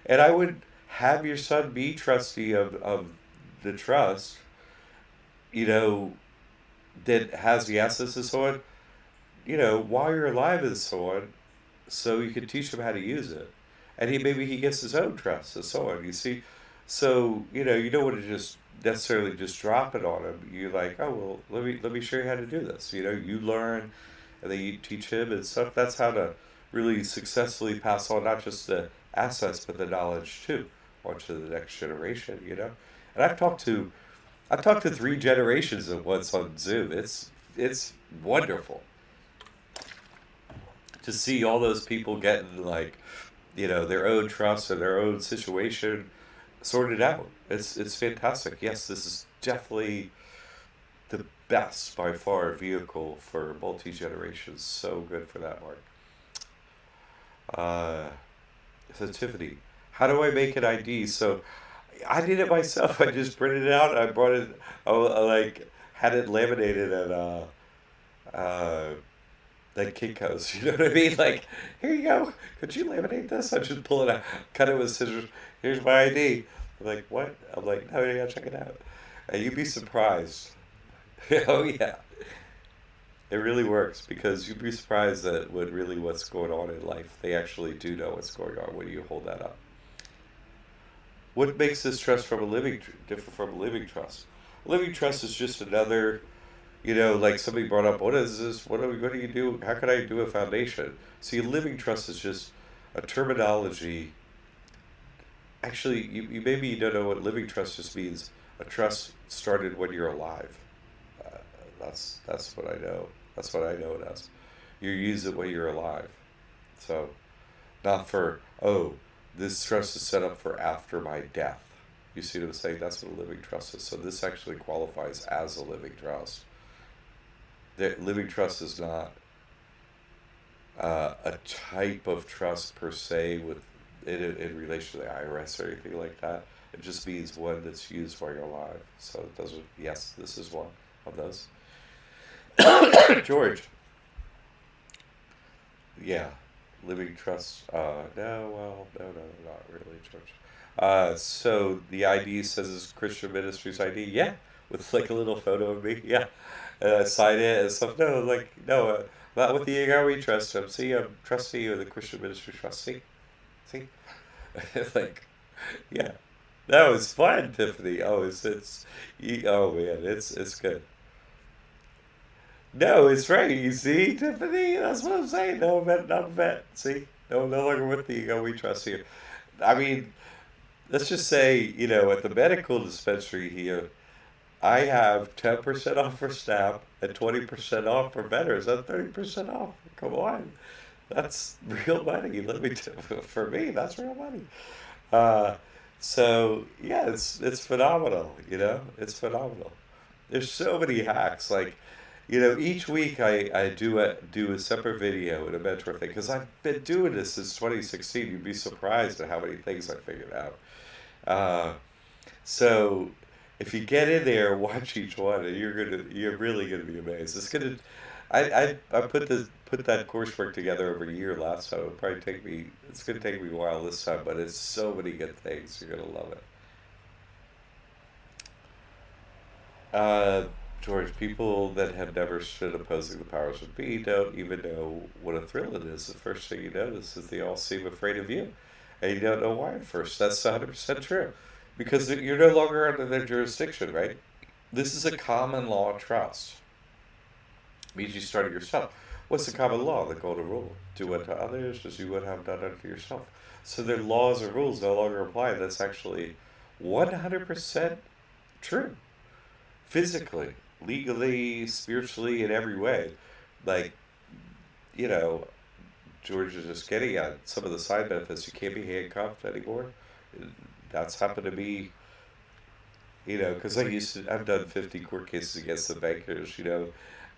And I would have your son be trustee of the trust, you know, that has the assets and so on, while you're alive and so on, so you can teach him how to use it. And maybe he gets his own trust and so on, you see. So, you don't want to just necessarily just drop it on him. You're like, oh well, let me show you how to do this. You learn and then you teach him and stuff. That's how to really successfully pass on not just the assets but the knowledge too onto the next generation. And I've talked to three generations at once on Zoom. It's wonderful to see all those people getting like, their own trust and their own situation sorted out. It's fantastic. Yes, this is definitely the best by far vehicle for multi generations. So good for that, Mark. Uh, so Tiffany, how do I make an ID? So I did it myself. I just printed it out and I brought it. I like had it laminated at uh, like Kinko's. You know what I mean? Like, here you go. Could you laminate this? I just pull it out, cut it with scissors. Here's my ID. I'm like, what? I'm like, no, you gotta check it out. And you'd be surprised. Oh yeah, it really works because you'd be surprised at what's going on in life. They actually do know what's going on when you hold that up. What makes this trust from a living different from a living trust? A living trust is just another. Like somebody brought up, what is this? What do you do? How can I do a foundation? See, living trust is just a terminology. Actually, you maybe you don't know what living trust just means. A trust started when you're alive. Uh, that's what I know. That's what I know it as. You use it when you're alive. So not for, oh, this trust is set up for after my death. You see what I'm saying? That's what a living trust is. So this actually qualifies as a living trust. The living trust is not a type of trust per se with in relation to the IRS or anything like that. It just means one that's used while you're alive. So it doesn't. Yes, this is one of those. George. Yeah, living trust. No, well, no, not really, George. So the ID says it's Christian Ministries ID. Yeah, with like a little photo of me. Yeah, sign it and stuff. No, like no, not with the Yahweh trust. See, I'm trustee of the Christian Ministry Trust. See, like, yeah, that was fun, Tiffany. Oh, oh man, it's good. No, it's right. You see, Tiffany, that's what I'm saying. No vet, not vet. See, no longer with the ego. We trust here. I mean, let's just say, at the medical dispensary here, I have 10% off for SNAP and 20% off for veterans. That's 30% off. Come on, that's real money. For me, that's real money. Uh, so yeah, it's phenomenal. It's phenomenal. There's so many hacks. Like, each week I do a separate video and a mentor thing because I've been doing this since 2016. You'd be surprised at how many things I figured out. Uh, so if you get in there, watch each one, and you're really gonna be amazed. I put that coursework together over a year last time. It's gonna take me a while this time, but it's so many good things. You're gonna love it. Uh, George, people that have never stood opposing the powers that be don't even know what a thrill it is. The first thing you notice is they all seem afraid of you, and you don't know why at first. That's 100% true, because you're no longer under their jurisdiction, right? This is a common law trust. It means you started yourself. What's the common law? The golden rule: do unto others as you would have done unto yourself. So their laws and rules no longer apply. That's actually 100% true, physically, legally, spiritually, in every way. Like, you know, George is just getting at some of the side benefits. You can't be handcuffed anymore. That's happened to me, because I've done 50 court cases against the bankers,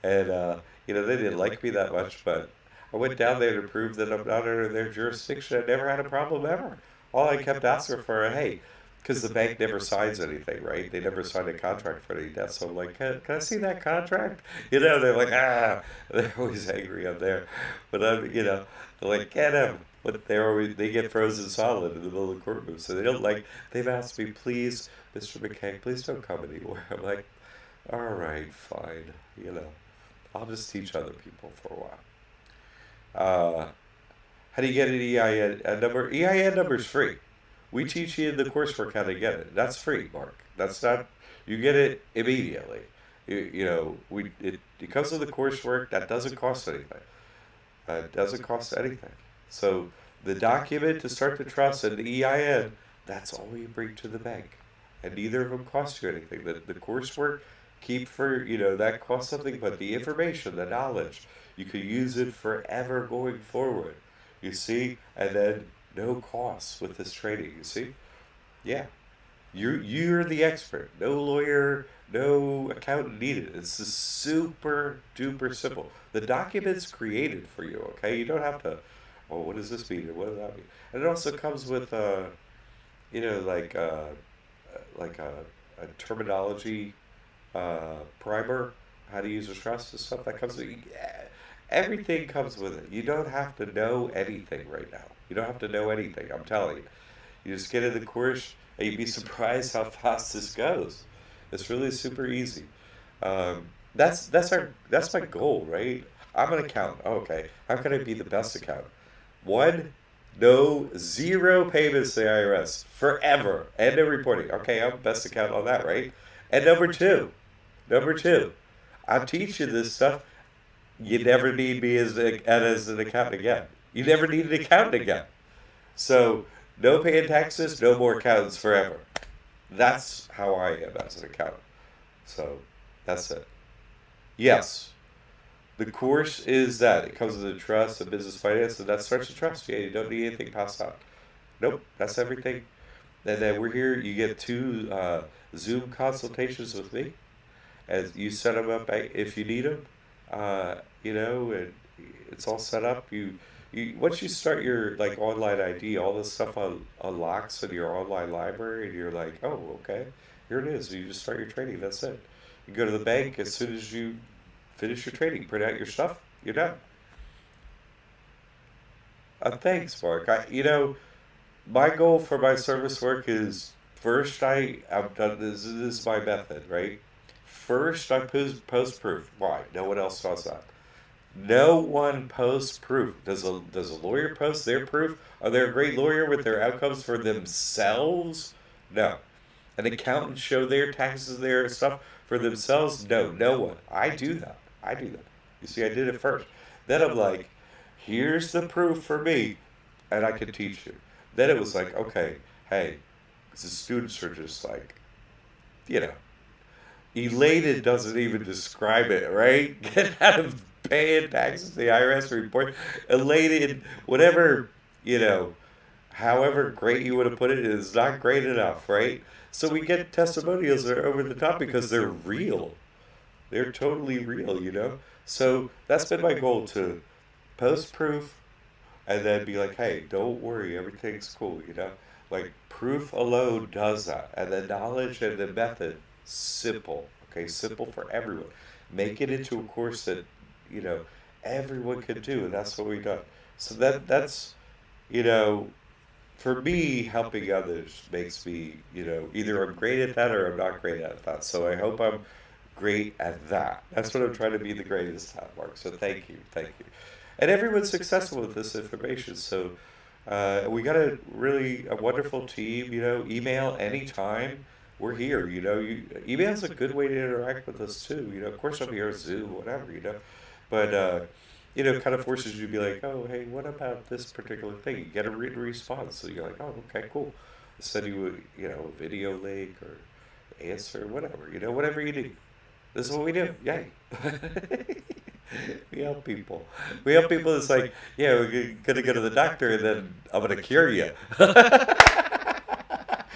and, they didn't like me that much, but I went down there to prove that I'm not under their jurisdiction. I never had a problem ever. All I kept asking for, hey, because the bank never signs anything, right? They never sign a contract for any debt. So I'm like, can I see that contract? They're like, ah, they're always angry up there. But they're like, get him. But they get frozen solid in the middle of the courtroom. So they don't like, they've asked me, please, Mr. McKay, please don't come anymore. I'm like, all right, fine. I'll just teach other people for a while. Uh, how do you get an EIN number? EIN number is free. We teach you in the coursework how to get it. That's free, Mark. That's not. You get it immediately. It comes with the coursework. That doesn't cost anything. It doesn't cost anything. So the document to start the trust and the EIN, that's all you bring to the bank, and neither of them cost you anything. The coursework, keep for that costs something, but the information, the knowledge, you could use it forever going forward. You see, and then no costs with this training. You see, yeah, you're the expert. No lawyer, no accountant needed. It's just super duper simple. The document's created for you. Okay, you don't have to. Oh, what does this mean? And what does that mean? And it also comes with you know, like uh, like a terminology primer, how to use a trust and stuff that comes with. Yeah, everything comes with it. You don't have to know anything right now. You don't have to know anything. I'm telling you. You just get in the course, and you'd be surprised how fast this goes. It's really super easy. That's my goal, right? I'm an accountant. Oh, okay, how can I be the best accountant? One, no zero payments to the IRS forever, and no reporting. Okay, I'm best accountant on that, right? And number two, I'll teach you this stuff. You never need me as an accountant again. You never need an accountant again. So, no paying taxes, no more accountants forever. That's how I am as an accountant. So, that's it. Yes, the course is that. It comes with a trust, a business finance, and that starts the trust. Yeah, you don't need anything passed out. Nope, that's everything. And then we're here. You get two Zoom consultations with me, as you set them up if you need them. And it's all set up. You once you start your like online ID, all this stuff unlocks in your online library, and you're like, oh, okay, here it is. You just start your trading. That's it. You go to the bank as soon as you finish your trading, print out your stuff, you're done. Thanks, Mark. My goal for my service work is first I've done this is my method, right? First I post proof. Why? No one else does that. No one posts proof. Does a lawyer post their proof? Are they a great lawyer with their outcomes for themselves? No. An accountant show their taxes, their stuff for themselves? No, no one. I do that. I do that. You see, I did it first. Then I'm like, here's the proof for me, and I can teach you. Then it was like, okay, hey, 'cause the students are just like, you know, elated doesn't even describe it, right? Get out of paying taxes, the IRS report. Elated, whatever, you know, however great you want to put it is not great enough, right? So we get testimonials that are over the top because they're real. They're totally real. So that's been my goal to post proof and then be like, hey, don't worry, everything's cool. Like proof alone does that. And the knowledge and the method, simple. Okay, simple for everyone. Make it into a course that, you know, everyone can do, and that's what we've done. So that's, you know, for me, helping others makes me, either I'm great at that or I'm not great at that. So I hope I'm great at that. That's what I'm trying to be the greatest at, Mark. So thank you, thank you. And everyone's successful with this information. So we got a wonderful team. Email anytime. We're here. Email's a good way to interact with us too. Of course I'm here, Zoom, whatever. But kind of forces you to be like, oh, hey, what about this particular thing? You get a written response, so you're like, oh, okay, cool. Send you a video link or answer, whatever you need. This is what we do. Yay. We help people. We help people. It's like, yeah, we're gonna go to the doctor and then I'm gonna cure you.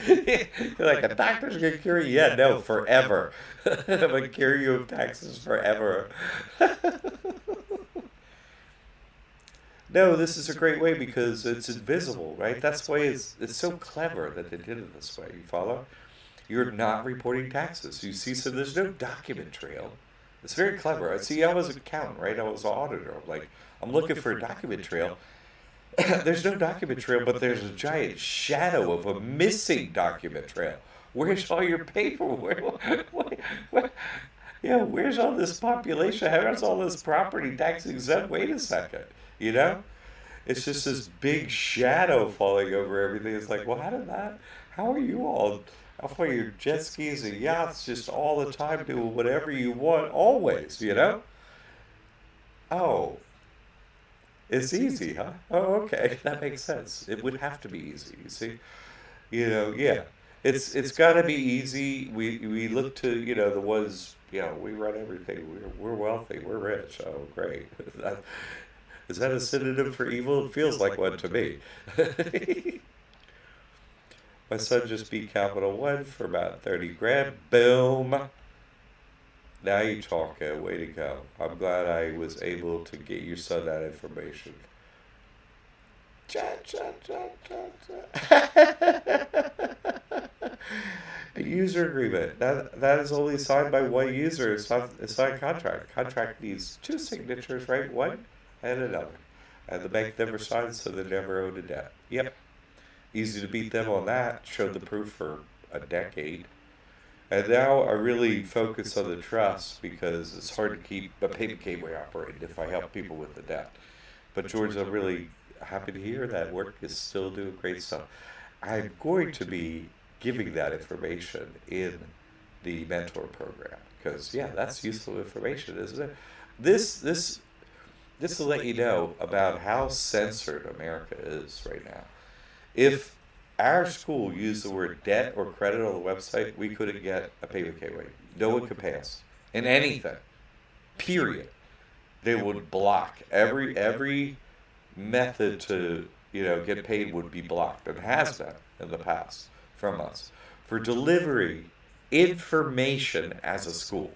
You're like, a doctor's gonna cure you? Yeah, no, forever. I'm gonna cure you of taxes forever. No, this is a great way because it's invisible, right? That's why it's so clever that they did it this way. You follow? You're not reporting taxes. You see, so there's no document trail. It's very clever. I was an accountant, right? I was an auditor. I'm looking for a document trail. There's no document trail, but there's a giant shadow of a missing document trail. Where's all your paperwork? Where's all this population? How's all this property tax exempt? Wait a second. It's just this big shadow falling over everything. It's like, well, how are you all off of your jet skis and yachts just all the time doing whatever you want always? Oh, it's easy, huh? Oh, okay. That makes sense. It would have to be easy, you see? Yeah. It's got to be easy. We look to, the ones, we run everything. We're wealthy. We're rich. Oh, great. Is that a synonym for evil? It feels like one to me. My son just beat Capital One for about 30 grand. Boom. Now you talking. Way to go. I'm glad I was able to get your son that information. Cha, cha, cha, cha, cha. A user agreement. That is only signed by one user. It's not a contract. Contract needs two signatures, right? One and another. And the bank never signs, so they never owed a debt. Yep. Easy to beat them on that. Showed the proof for a decade. And now I really focus on the trust because it's hard to keep a payment gateway operating if I help people with the debt. But George, I'm really happy to hear that work is still doing great stuff. I'm going to be giving that information in the mentor program, because yeah, that's useful information, isn't it? This will let you know about how censored America is right now. If our school used the word debt or credit on the website, we couldn't get a paper gateway. No one could pay us in anything. Period. They would block every method to get paid would be blocked, and has been in the past from us for delivering information as a school.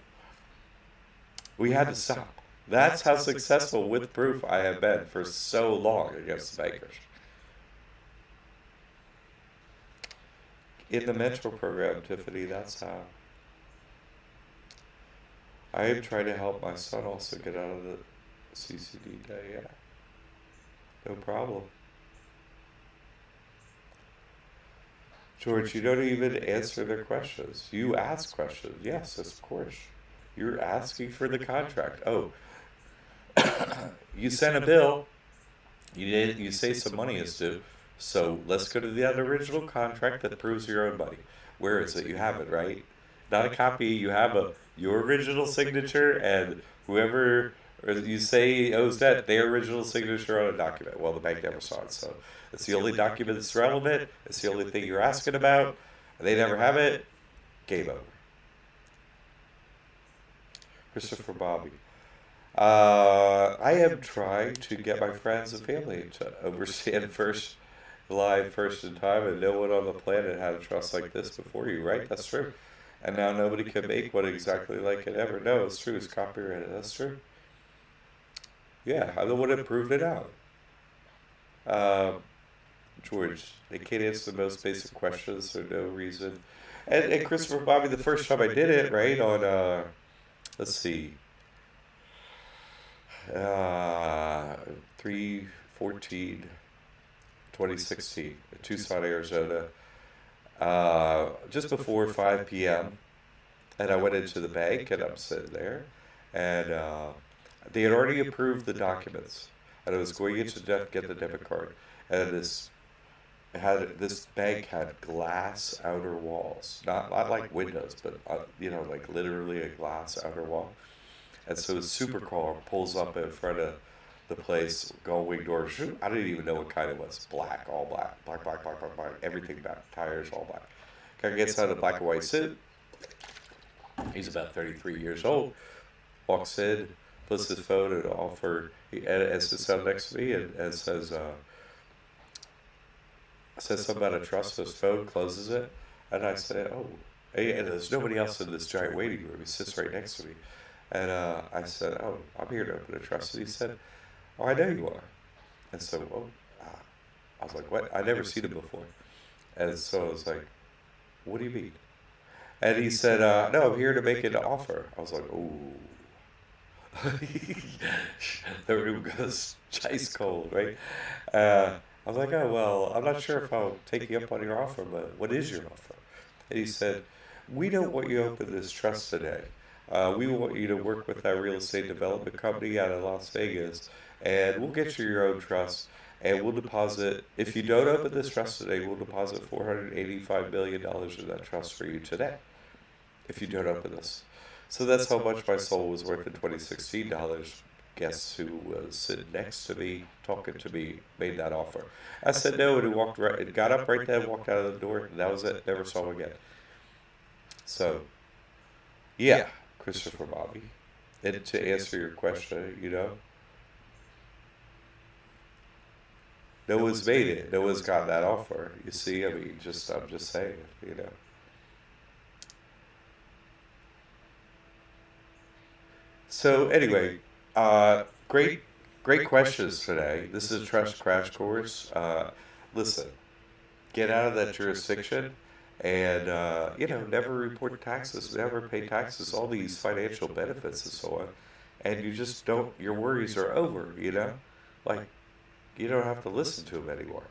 We had to stop. That's how successful with proof I have been for so long against the bankers. In the mentor program, Tiffany, that's how I am trying to help my son also get out of the CCD day. Yeah, no problem. George, you don't even answer their questions. You ask questions. Yes, of course. You're asking for the contract. Oh, you sent a bill. You say some money is due. So let's go to the original contract that proves your own money. Where is it? You have it, right? Not a copy. You have your original signature, and whoever you say owes debt, their original signature on a document. Well, the bank never saw it, so it's the only document that's relevant. It's the only thing you're asking about. They never have it. Game over. Christopher Bobby. I am trying to get my friends and family to understand first live, first in time, and no one on the planet had a trust like this before you, right? That's true. And now nobody can make one exactly like it ever. No, it's true. It's copyrighted. That's true. Yeah, I'm the one that proved it out. George, they can't answer the most basic questions for no reason. And Christopher Bobby, the first time I did it, right, on, let's see, 3/14/2016 in Tucson, Arizona, just before 5 p.m. And I went into the bank, and I'm sitting there, and they had already approved the documents, and I was going in to get the debit card, and this bank had glass outer walls, not like windows, but like literally a glass outer wall. And so the supercar pulls up in front of the place, gull-wing door. I didn't even know what kind it was. Black, all black, black, everything black, tires all black. Guy gets out of a black and white suit. He's about 33 years old. Walks in, puts his phone and offer, and sits down next to me and says something about a trust. His phone, closes it, and I said, "Oh," and there's nobody else in this giant waiting room. He sits right next to me. And I said, "Oh, I'm here to open a trust." And he said, "Oh, I know you are." And so, I was like, "What? I've never seen him before." And so I was like, "What do you mean?" And he said, "No, I'm here to make an offer." I was like, "Ooh." The room goes ice cold, right? I was like, "Oh, well, I'm not sure if I'll take you up on your offer, but what is your offer?" And he said, "We don't want you to open this trust today. We want you to work with our real estate development company out of Las Vegas, and we'll get you your own trust, and we'll deposit, if you don't open this trust today, we'll deposit $485 million in that trust for you today, if you don't open this." So that's how much my soul was worth in 2016 dollars. Guess who was sitting next to me, talking to me, made that offer. I said no, and he walked right, and got up right then, walked out of the door, and that was it. Never saw him again. So, yeah. Christopher Bobby. And to answer your question, no one's made it. No one's got that offer. You see, I mean, I'm just saying, So anyway, great questions today. This is a trust crash course. Listen, get out of that jurisdiction. And, never report taxes, never pay taxes, all these financial benefits and so on. And you just don't, your worries are over, Like, you don't have to listen to them anymore.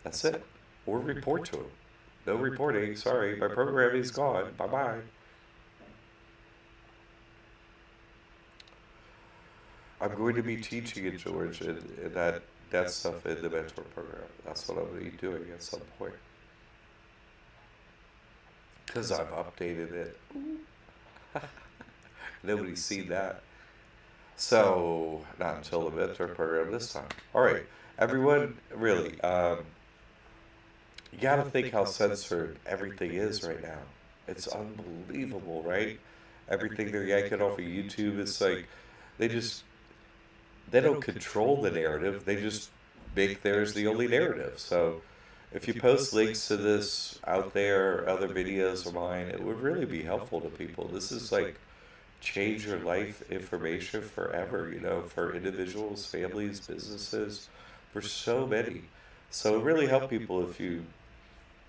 That's it. Or report to them. No reporting, sorry, my programming's gone, bye-bye. I'm going to be teaching in George and that stuff in the mentor program. That's what I'm going to be doing at some point. because I've updated it. Nobody's seen that. So, not until the midterm program this time. All right, everyone, really, you got to think how censored everything is right now. It's unbelievable, right? Everything they're yanking off of YouTube, it's like they just they don't control the narrative. They just make theirs the only narrative. So if you post links to this out there, other videos of mine, it would really be helpful to people. This is like change your life information forever, for individuals, families, businesses, for so many. So it really help people if you,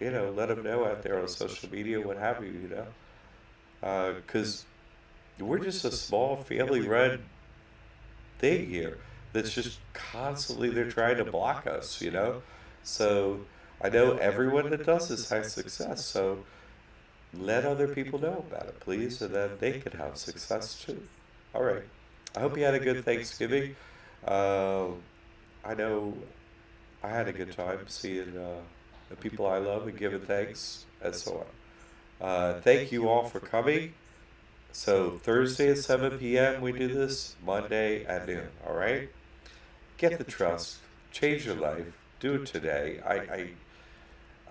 let them know out there on social media, what have you, because we're just a small family-run thing here that's just constantly they're trying to block us, So I know everyone that does this has success. So let other people know about it, please, and then they can have success too. All right. I hope you had a good Thanksgiving. I know I had a good time seeing the people I love and giving thanks and so on. Thank you all for coming. So Thursday at 7 p.m. we do this, Monday at noon, all right? Get the trust, change your life, do it today.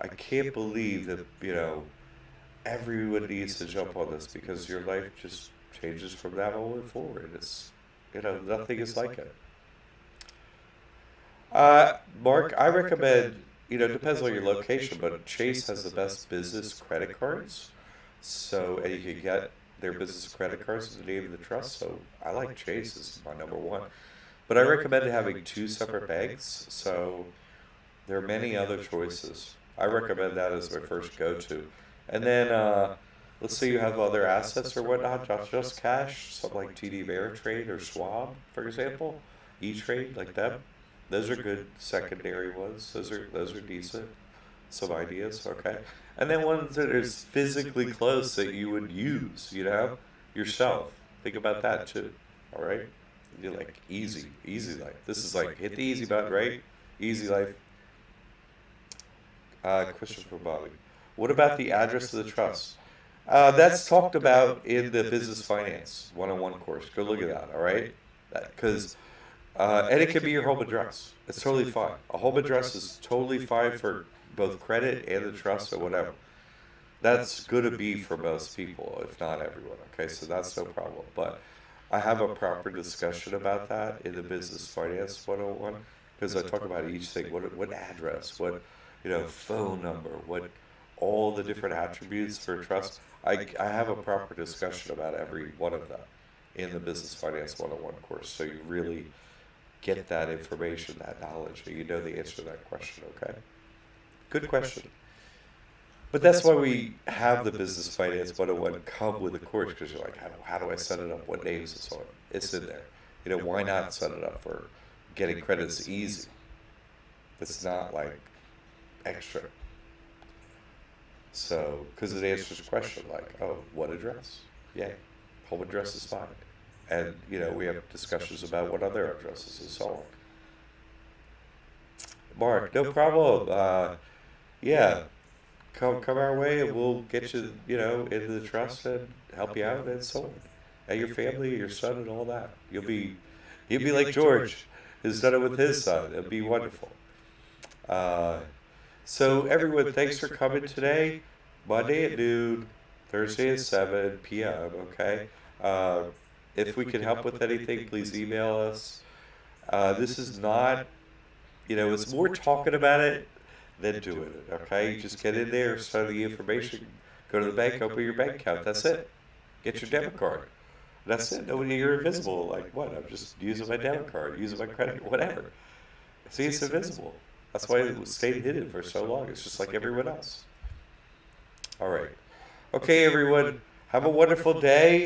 I can't believe that, everyone needs to jump on this because your life just changes from that moment forward. It's, nothing is like it. Mark, I recommend, it depends on your location, but Chase has the best business credit cards. So, and you can get their business credit cards in the name of the trust. So I like Chase as my number one. But I recommend having two separate banks. So there are many other choices. I recommend that as my first go-to. And then let's say you have other assets or whatnot, not just cash, something like TD Ameritrade or Schwab, for example, E-Trade, like that. Those are good secondary ones. Those are decent. Some ideas, okay. And then ones that are physically close that you would use, yourself. Think about that too. All right. You're like easy life. This is like hit the easy button, right? Easy life. Question for Bobby. What about the address of the trust? That's talked about in the business finance 101 course. Go look at that. All right. Because and it can be your home address. It's totally fine. A home address is totally fine for both credit and the trust or whatever. That's going to be for most people, if not everyone. Okay, so that's no problem. But I have a proper discussion about that in the Business Finance 101 because I talk about each thing. What address? What phone number? What all the different attributes for trust? I have a proper discussion about every one of them in the Business Finance 101 course. So you really get that information, that knowledge, and you know the answer to that question. Okay. Good question. But that's why we have the Business Finance 101 come with a course, because you're like, how do I set it up? What names and so on? It's in there. Why not set it up for getting credits easy? It's not like extra. So, because it answers a question like, oh, what address? Yeah, home address is fine. And, we have discussions about what other addresses and so on. Mark, no problem. Yeah, come our way and we'll get you, into the trust and help you out and so on. And your family, your son and all that. You'll be like George, who's done it with his son. It'll be wonderful. So everyone, thanks for coming today. Monday at noon, Thursday at 7 p.m., okay? If we can help with anything, please email us. This is not, it's more talking about it than doing it, okay? You just get in there, study the information, go to the bank, open your bank account. That's it. Get your debit card. That's it. Nobody, you're invisible. Like, what? I'm just using my debit card, using my credit, whatever. See, it's invisible. That's why it stayed hidden for so long. It's just like everyone else. All right. Okay, everyone. Have a wonderful day.